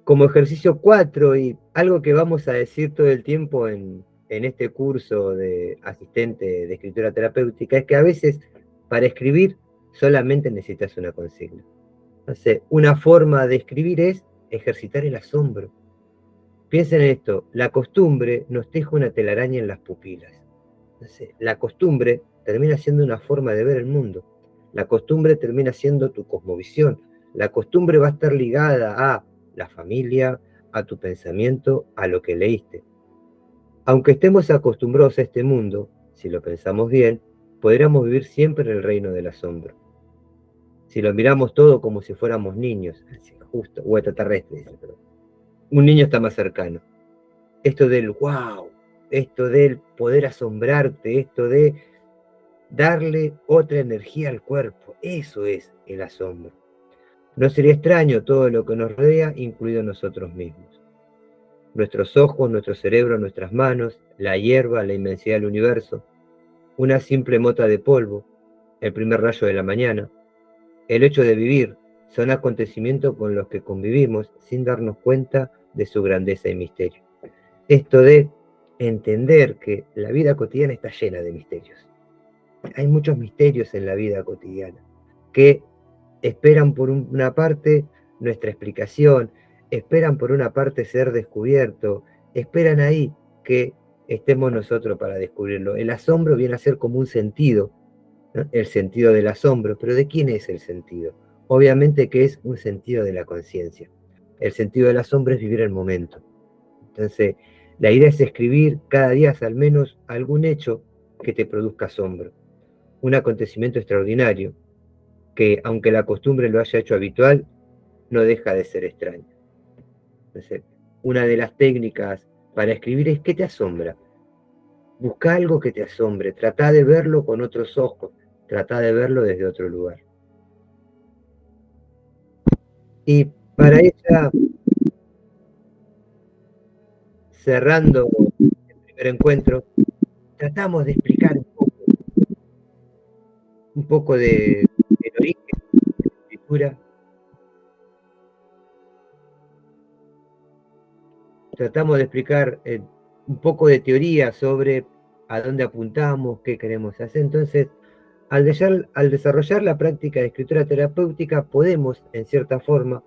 Speaker 2: Como ejercicio 4, y algo que vamos a decir todo el tiempo en este curso de asistente de escritura terapéutica, es que a veces para escribir solamente necesitas una consigna. Entonces, una forma de escribir es ejercitar el asombro. Piensen en esto, la costumbre nos teje una telaraña en las pupilas. Entonces, la costumbre termina siendo una forma de ver el mundo. La costumbre termina siendo tu cosmovisión. La costumbre va a estar ligada a la familia, a tu pensamiento, a lo que leíste. Aunque estemos acostumbrados a este mundo, si lo pensamos bien, podríamos vivir siempre en el reino del asombro. Si lo miramos todo como si fuéramos niños, justo, o extraterrestres, un niño está más cercano. Esto del wow, esto del poder asombrarte, esto de darle otra energía al cuerpo, eso es el asombro. No sería extraño todo lo que nos rodea, incluido nosotros mismos. Nuestros ojos, nuestro cerebro, nuestras manos, la hierba, la inmensidad del universo, una simple mota de polvo, el primer rayo de la mañana, el hecho de vivir, son acontecimientos con los que convivimos sin darnos cuenta de su grandeza y misterio. Esto de entender que la vida cotidiana está llena de misterios. Hay muchos misterios en la vida cotidiana que esperan por una parte nuestra explicación, esperan por una parte ser descubierto, esperan ahí que estemos nosotros para descubrirlo. El asombro viene a ser como un sentido, ¿no? El sentido del asombro, pero ¿de quién es el sentido? Obviamente que es un sentido de la conciencia. El sentido del asombro es vivir el momento. Entonces, la idea es escribir cada día al menos algún hecho que te produzca asombro. Un acontecimiento extraordinario, que aunque la costumbre lo haya hecho habitual, no deja de ser extraño. Entonces, una de las técnicas para escribir es ¿qué te asombra? Busca algo que te asombre, trata de verlo con otros ojos, trata de verlo desde otro lugar. Y para ella, cerrando el primer encuentro, tratamos de explicar un poco del origen de la escritura. Tratamos de explicar un poco de teoría sobre a dónde apuntamos, qué queremos hacer. Entonces, al desarrollar la práctica de escritura terapéutica, podemos, en cierta forma,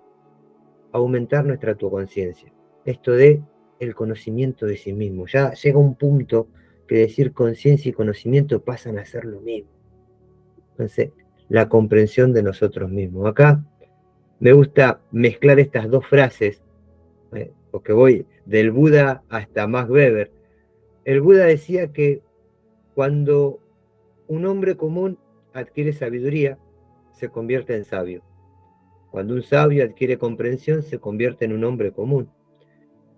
Speaker 2: aumentar nuestra autoconciencia. Esto de el conocimiento de sí mismo. Ya llega un punto que decir conciencia y conocimiento pasan a ser lo mismo. Entonces, la comprensión de nosotros mismos. Acá me gusta mezclar estas dos frases, porque voy del Buda hasta Max Weber. El Buda decía que cuando un hombre común adquiere sabiduría, se convierte en sabio. Cuando un sabio adquiere comprensión, se convierte en un hombre común.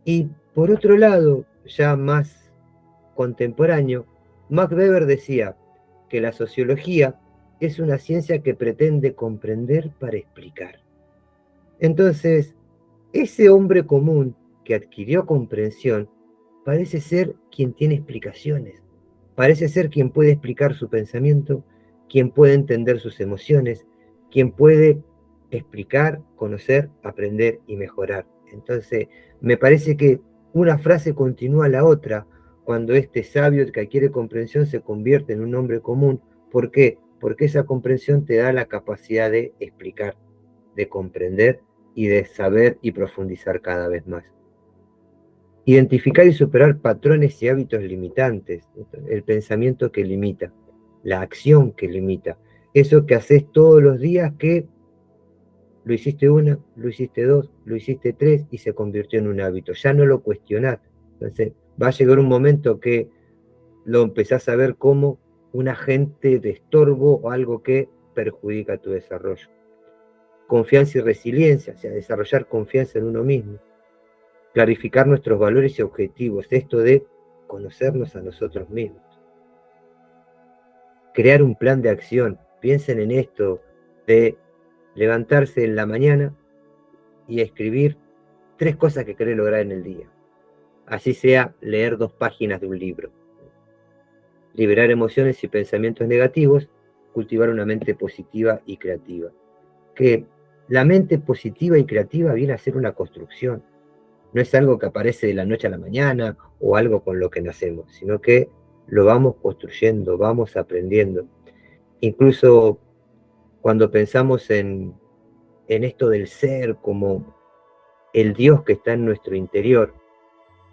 Speaker 2: Y por otro lado, ya más contemporáneo, Max Weber decía que la sociología es una ciencia que pretende comprender para explicar. Entonces, ese hombre común que adquirió comprensión parece ser quien tiene explicaciones, parece ser quien puede explicar su pensamiento, quien puede entender sus emociones, quien puede explicar, conocer, aprender y mejorar. Entonces, me parece que una frase continúa la otra cuando este sabio que adquiere comprensión se convierte en un hombre común. ¿Por qué? Porque esa comprensión te da la capacidad de explicar, de comprender y de saber y profundizar cada vez más. Identificar y superar patrones y hábitos limitantes, el pensamiento que limita, la acción que limita, eso que haces todos los días que lo hiciste una, lo hiciste dos, lo hiciste tres y se convirtió en un hábito, ya no lo cuestionás. Entonces va a llegar un momento que lo empezás a ver como un agente de estorbo o algo que perjudica tu desarrollo. Confianza y resiliencia, o sea, desarrollar confianza en uno mismo. Clarificar nuestros valores y objetivos, esto de conocernos a nosotros mismos. Crear un plan de acción, piensen en esto de levantarse en la mañana y escribir 3 cosas que querés lograr en el día. Así sea leer 2 páginas de un libro. Liberar emociones y pensamientos negativos, cultivar una mente positiva y creativa. Que la mente positiva y creativa viene a ser una construcción. No es algo que aparece de la noche a la mañana o algo con lo que nacemos, sino que lo vamos construyendo, vamos aprendiendo. Incluso cuando pensamos en esto del ser como el Dios que está en nuestro interior,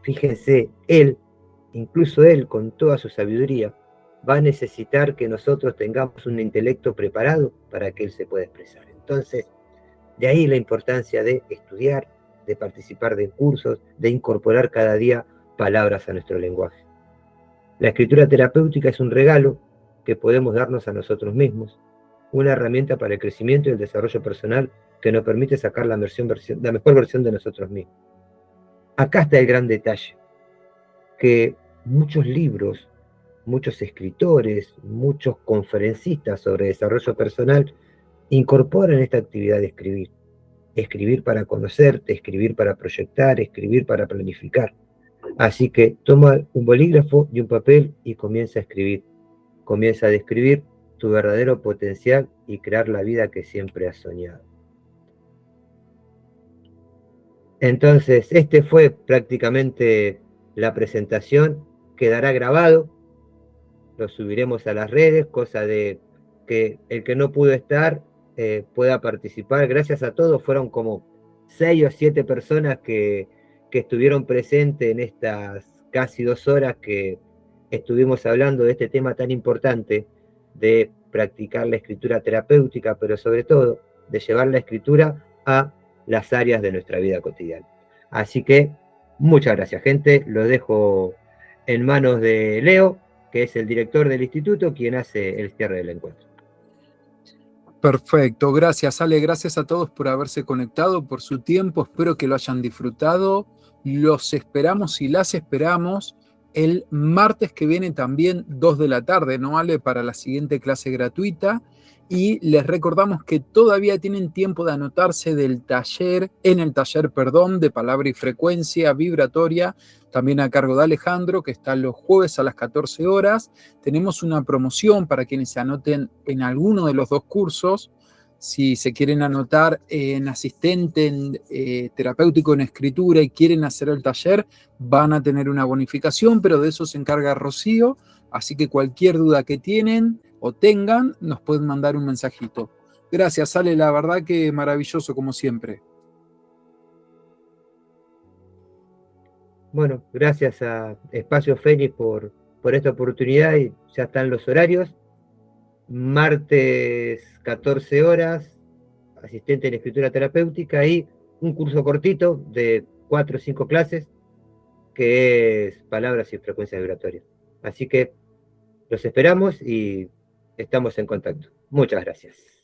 Speaker 2: fíjense, incluso Él con toda su sabiduría, va a necesitar que nosotros tengamos un intelecto preparado para que Él se pueda expresar. Entonces, de ahí la importancia de estudiar, de participar de cursos, de incorporar cada día palabras a nuestro lenguaje. La escritura terapéutica es un regalo que podemos darnos a nosotros mismos, una herramienta para el crecimiento y el desarrollo personal que nos permite sacar la mejor versión de nosotros mismos. Acá está el gran detalle, que muchos libros, muchos escritores, muchos conferencistas sobre desarrollo personal incorporan esta actividad de escribir. Escribir para conocerte, escribir para proyectar, escribir para planificar. Así que toma un bolígrafo y un papel y comienza a escribir. Comienza a describir tu verdadero potencial y crear la vida que siempre has soñado. Entonces, este fue prácticamente la presentación. Quedará grabado, lo subiremos a las redes, cosa de que el que no pudo estar pueda participar. Gracias a todos, fueron como 6 o 7 personas que estuvieron presentes en estas casi 2 horas que estuvimos hablando de este tema tan importante de practicar la escritura terapéutica, pero sobre todo de llevar la escritura a las áreas de nuestra vida cotidiana. Así que muchas gracias, gente. Lo dejo en manos de Leo, que es el director del instituto, quien hace el cierre del encuentro.
Speaker 1: Perfecto, gracias Ale, gracias a todos por haberse conectado, por su tiempo, espero que lo hayan disfrutado. Los esperamos y las esperamos el martes que viene también 2 de la tarde, ¿no Ale? Para la siguiente clase gratuita. Y les recordamos que todavía tienen tiempo de anotarse del taller, en el taller, perdón, de palabra y frecuencia vibratoria, también a cargo de Alejandro, que está los jueves a las 14 horas. Tenemos una promoción para quienes se anoten en alguno de los dos cursos. Si se quieren anotar en asistente terapéutico en escritura y quieren hacer el taller, van a tener una bonificación, pero de eso se encarga Rocío. Así que cualquier duda que tienen o tengan, nos pueden mandar un mensajito. Gracias, Ale, la verdad que maravilloso como siempre.
Speaker 2: Bueno, gracias a Espacio Fénix por esta oportunidad y ya están los horarios. Martes 14 horas, asistente en escritura terapéutica y un curso cortito de 4 o 5 clases que es palabras y frecuencias vibratorias. Así que los esperamos y estamos en contacto. Muchas gracias.